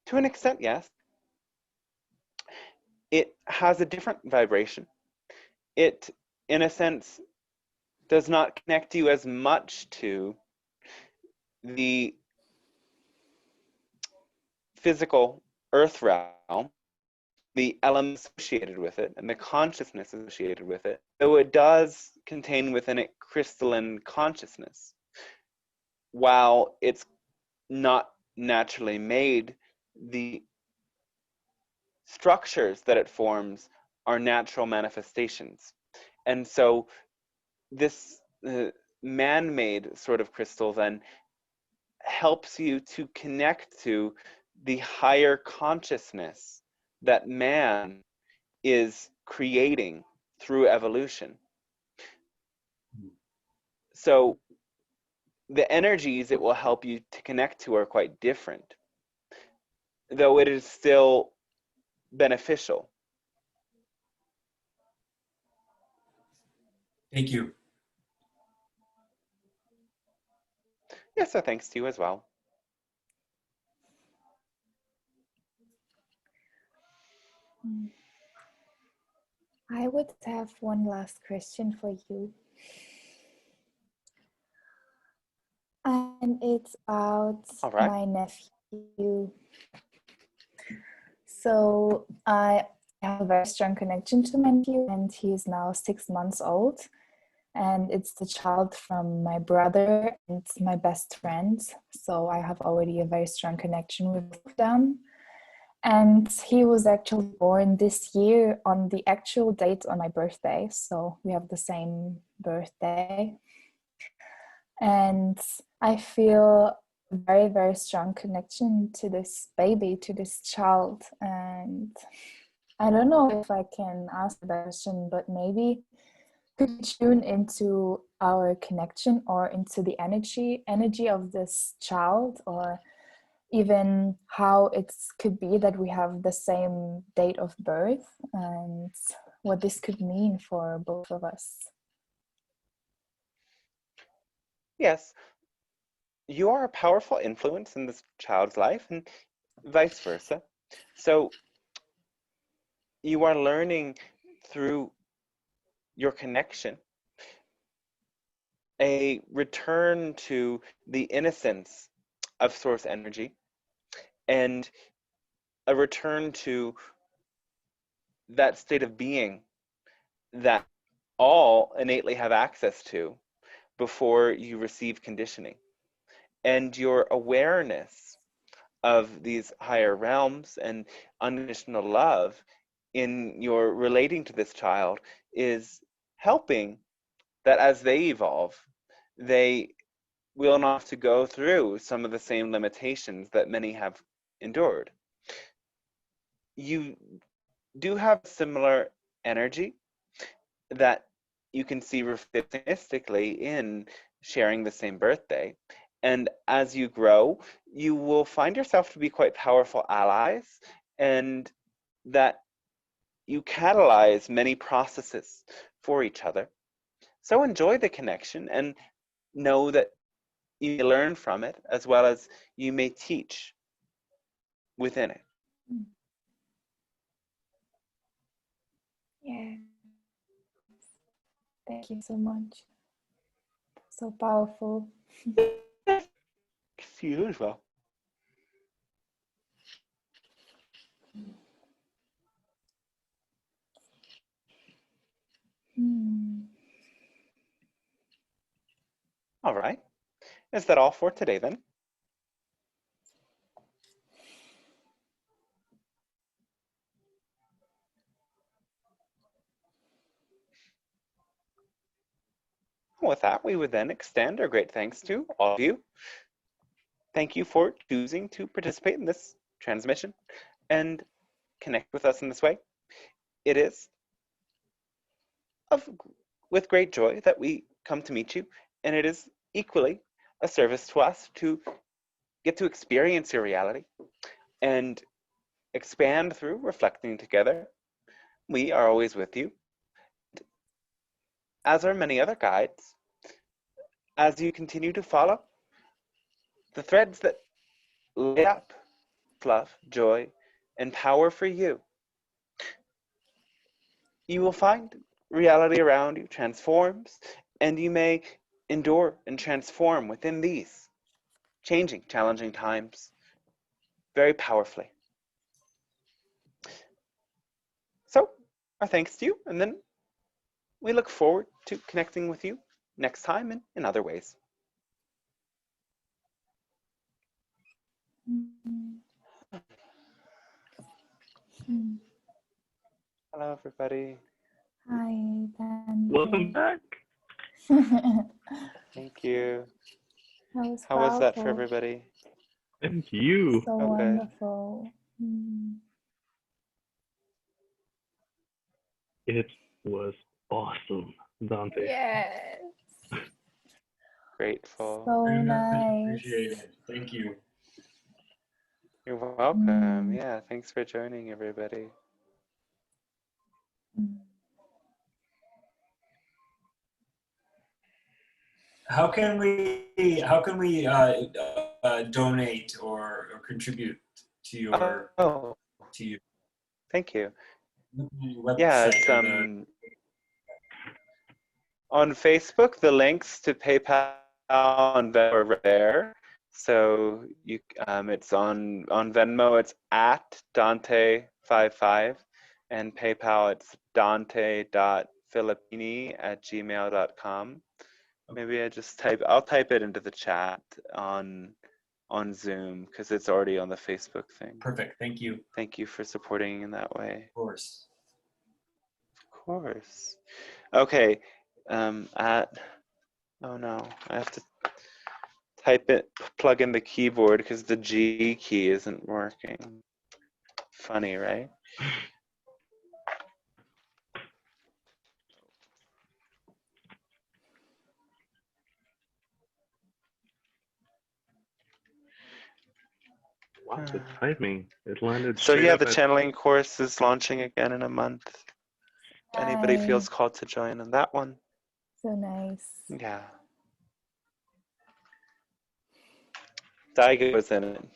To an extent, yes. It has a different vibration. It, in a sense, does not connect you as much to the physical earth realm, the elements associated with it, and the consciousness associated with it, though it does contain within it crystalline consciousness. While it's not naturally made, the structures that it forms are natural manifestations. And so this man-made sort of crystal then helps you to connect to the higher consciousness that man is creating through evolution. So the energies it will help you to connect to are quite different, though it is still beneficial.
Thank you.
Yes, so thanks to you as well.
I would have one last question for you. And it's about my nephew. So I have a very strong connection to my nephew, and he is now 6 months old. and it's the child from my brother and my best friend. So I have already a very strong connection with them. And he was actually born this year on the actual date on my birthday. So we have the same birthday. And I feel very, very strong connection to this baby, to this child. And I don't know if I can ask the question, but maybe could you tune into our connection or into the energy of this child, or even how it could be that we have the same date of birth and what this could mean for both of us?
Yes, you are a powerful influence in this child's life and vice versa. So you are learning through your connection a return to the innocence of source energy and a return to that state of being that all innately have access to before you receive conditioning. And your awareness of these higher realms and unconditional love in your relating to this child is helping that as they evolve, they will not have to go through some of the same limitations that many have endured. You do have similar energy that you can see reflected in sharing the same birthday. And as you grow, you will find yourself to be quite powerful allies, and that you catalyze many processes for each other. So enjoy the connection and know that you may learn from it as well as you may teach within it.
Yeah. Thank you so much. So powerful.
You as well. All right. Is that all for today then? With that, we would then extend our great thanks to all of you. Thank you for choosing to participate in this transmission and connect with us in this way. It is with great joy that we come to meet you, and it is equally a service to us to get to experience your reality and expand through reflecting together. We are always with you, as are many other guides, as you continue to follow the threads that light up love, joy, and power for you. You will find reality around you transforms, and you may endure and transform within these changing, challenging times very powerfully. So, our thanks to you, and then we look forward to connecting with you next time and in other ways. Hello, everybody.
Hi, Dan.
Welcome back.
Thank you.
That
How was that for
powerful.
everybody?
Thank you.
So
Okay.
wonderful.
It was awesome, Dante.
Yes.
Grateful.
So
Very much
nice.
appreciated. Thank you.
You're welcome. Yeah, thanks for joining, everybody.
How can we donate or contribute to your to you?
Thank you.
Website
Yeah, it's on Facebook. The links to PayPal and Venmo are there. So you, it's on Venmo. It's at Dante55, and PayPal. It's Dante.55 filippini@gmail.com. Maybe I'll type it into the chat on Zoom because it's already on the Facebook thing.
Perfect. Thank you.
Thank you for supporting in that way.
Of course.
Of course. Okay. Oh no, I have to plug in the keyboard because the G key isn't working. Funny, right?
Wow, the timing. It landed
So
straight
yeah,
up
the
at
channeling course is launching again in a month. If anybody
Hi.
feels called to join on that one.
So nice.
Yeah. Daiga was in it.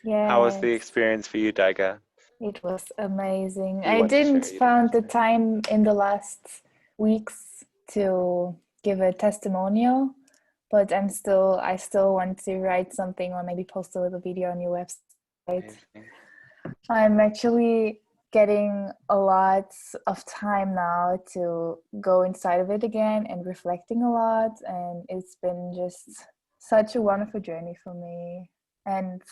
How was the
Yes,
experience for you, Daiga?
it was amazing.
You
I
want to share?
didn't
You don't
found
have
the
to.
time in the last weeks to give a testimonial, but I still want to write something or maybe post a little video on your website.
Amazing.
I'm actually getting a lot of time now to go inside of it again and reflecting a lot, and it's been just such a wonderful journey for me. And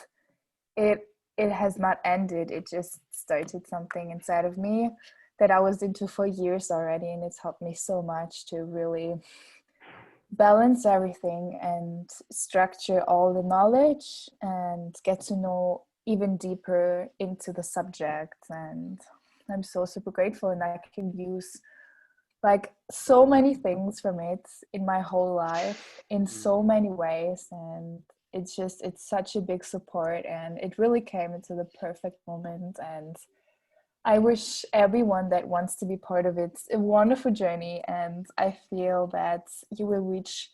it has not ended. It just started something inside of me that I was into for years already, and it's helped me so much to really balance everything and structure all the knowledge and get to know even deeper into the subject. And I'm so super grateful, and I can use like so many things from it in my whole life in so many ways, and it's such a big support, and it really came into the perfect moment. And I wish everyone that wants to be part of it a wonderful journey, and I feel that you will reach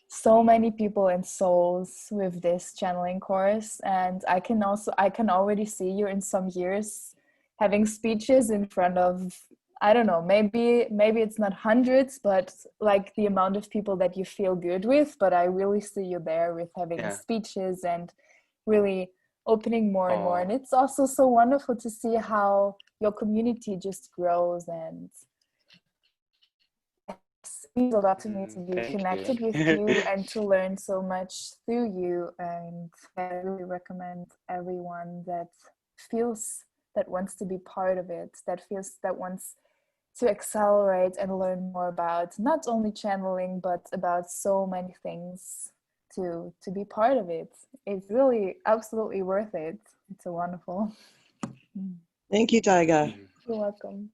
so many people and souls with this channeling course. And I can already see you in some years having speeches in front of, I don't know, maybe it's not hundreds, but like the amount of people that you feel good with. But I really see you there with having speeches and really opening more and more. And it's also so wonderful to see how your community just grows, and it means a lot to me to be connected with you and to learn so much through you. And I really recommend everyone that wants to be part of it, that wants to accelerate and learn more about not only channeling but about so many things, to be part of it. It's really absolutely worth it. It's a wonderful.
Thank you, Daiga.
You're welcome.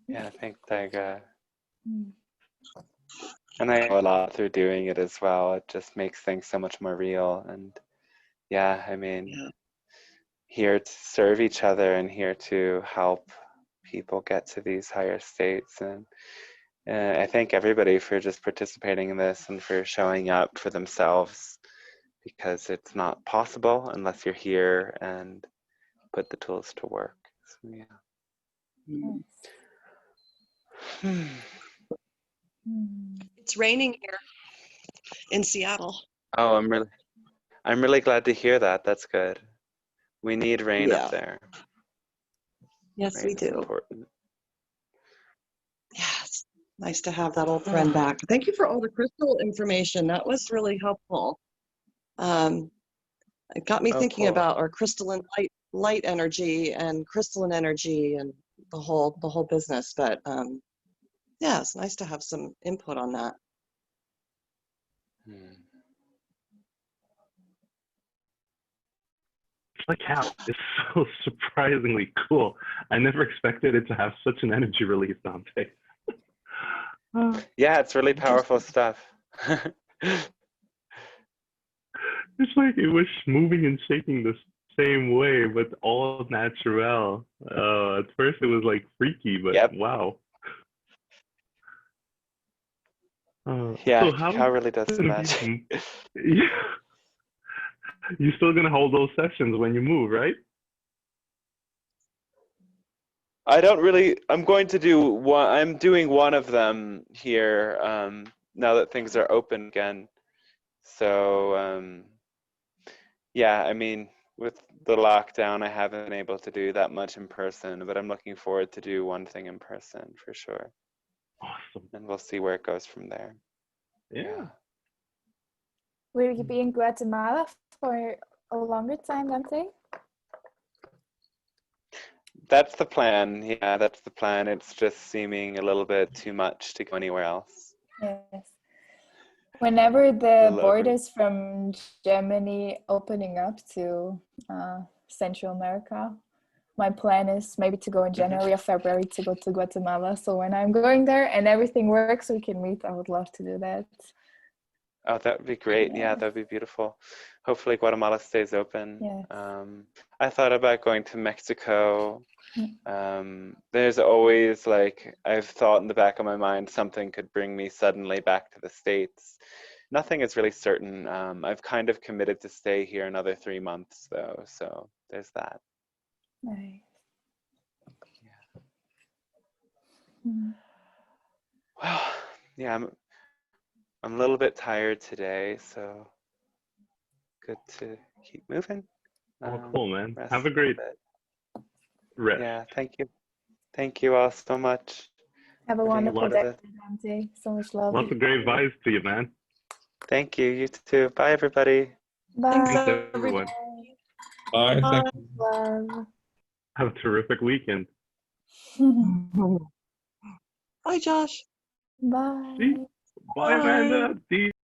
Yeah, thanks, Daiga. And I know a lot through doing it as well. It just makes things so much more real. And yeah, I mean, here to serve each other and here to help people get to these higher states. And I thank everybody for just participating in this and for showing up for themselves, because it's not possible unless you're here and put the tools to work. So, yeah.
It's raining here in Seattle.
Oh, I'm really glad to hear that. That's good. We need rain up there.
Yes,
Rain
we
is
do.
important.
Yes, nice to have that old friend back. Thank you for all the crystal information. That was really helpful. It got me thinking about our crystalline light energy and crystalline energy and the whole business. But yeah, it's nice to have some input on that.
My cat is so surprisingly cool. I never expected it to have such an energy release, Dante.
Yeah, it's really powerful stuff.
It's like it was moving and shaking the same way, but all natural. At first it was like freaky, but wow.
Yeah,
so how
cow really does some magic.
Yeah. You're still gonna hold those sessions when you move, right?
I'm going to do one. I'm doing one of them here now that things are open again. So yeah, I mean, with the lockdown, I haven't been able to do that much in person, but I'm looking forward to do one thing in person for sure.
Awesome.
and we'll see where it goes from there.
Yeah.
Will you be in Guatemala for a longer time, Dante?
That's the plan. Yeah, that's the plan. It's just seeming a little bit too much to go anywhere else.
Yes. Whenever the
Little over.
borders from Germany opening up to Central America, my plan is maybe to go in January or February to go to Guatemala. So when I'm going there and everything works, we can meet. I would love to do that.
Oh, that would be great. Yeah, that would be beautiful. Hopefully Guatemala stays open.
Yes.
I thought about going to Mexico. There's always like, I've thought in the back of my mind, something could bring me suddenly back to the States. Nothing is really certain. I've kind of committed to stay here another 3 months though, so there's that.
Nice.
Well, yeah, I'm a little bit tired today, so good to keep moving.
Oh, cool, man.
Rest
Have a
little
great
bit.
rest.
Yeah, thank you. Thank you all so much.
Have a
for being
wonderful
part of
day,
this.
Dante. So much love.
Lots of great vibes to you, man.
Thank you. You too. Bye, everybody.
Thanks,
Bye.
everyone.
Bye. Thank you.
Love.
Have a terrific weekend.
Bye, Josh.
Bye.
See? Bye, Amanda. See